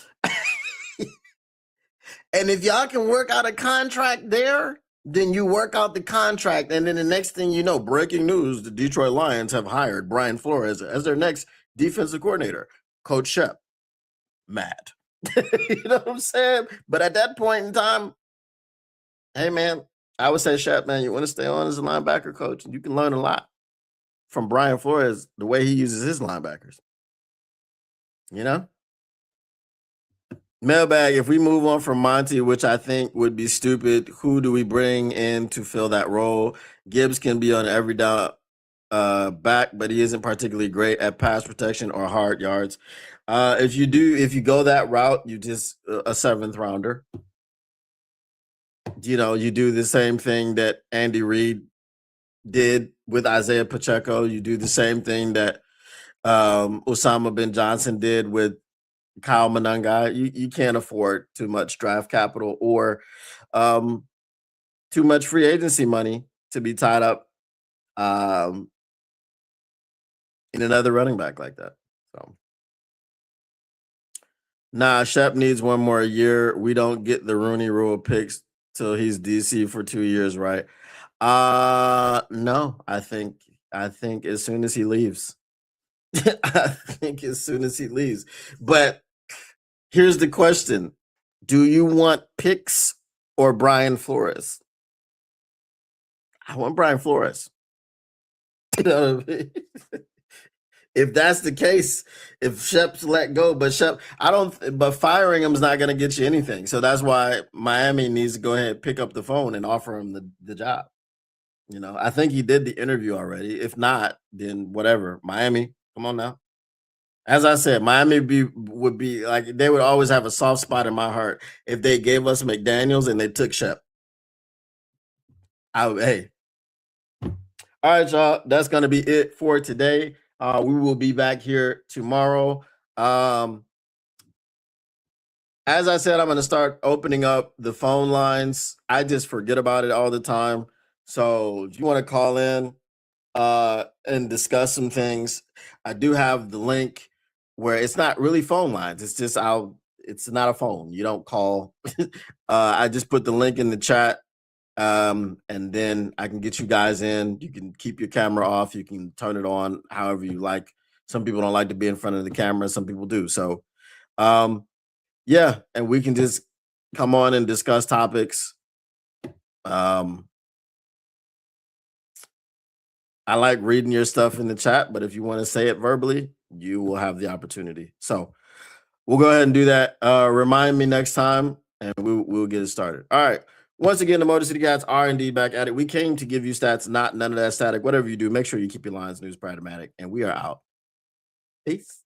And if y'all can work out a contract there, then you work out the contract. And then the next thing you know, breaking news, the Detroit Lions have hired Brian Flores as their next defensive coordinator. Coach Shep, mad. You know what I'm saying? But at that point in time, hey man, I would say, Shep, man, you want to stay on as a linebacker coach, and you can learn a lot from Brian Flores, the way he uses his linebackers. You know? Mailbag, if we move on from Monty, which I think would be stupid, who do we bring in to fill that role? Gibbs can be on every down back, but he isn't particularly great at pass protection or hard yards. If you go that route, you just a seventh rounder. You know, you do the same thing that Andy Reid did with Isaiah Pacheco. You do the same thing that Osama bin Johnson did with Kyle Monangai. You can't afford too much draft capital or too much free agency money to be tied up in another running back like that. So, nah, Shep needs one more year. We don't get the Rooney Rule picks till he's DC for 2 years, right? No, I think as soon as he leaves. I think as soon as he leaves. But here's the question. Do you want picks or Brian Flores? I want Brian Flores. You know what I mean? If that's the case, if Shep's let go, but firing him is not going to get you anything. So that's why Miami needs to go ahead and pick up the phone and offer him the job. You know, I think he did the interview already. If not, then whatever. Miami, come on now. As I said, Miami would be like they would always have a soft spot in my heart if they gave us McDaniels and they took Shep. Hey, all right, y'all. That's gonna be it for today. We will be back here tomorrow. As I said, I'm gonna start opening up the phone lines. I just forget about it all the time. So if you want to call in and discuss some things, I do have the link where it's not really phone lines. It's just it's not a phone. You don't call. I just put the link in the chat. And then I can get you guys in. You can keep your camera off. You can turn it on however you like. Some people don't like to be in front of the camera. Some people do. So, um, yeah, and we can just come on and discuss topics. Um, I like reading your stuff in the chat, but if you want to say it verbally, you will have the opportunity. So we'll go ahead and do that. Remind me next time, and we'll get it started. All right. Once again, the Motor City Cats are indeed back at it. We came to give you stats, not none of that static. Whatever you do, make sure you keep your lines news pragmatic, and we are out. Peace.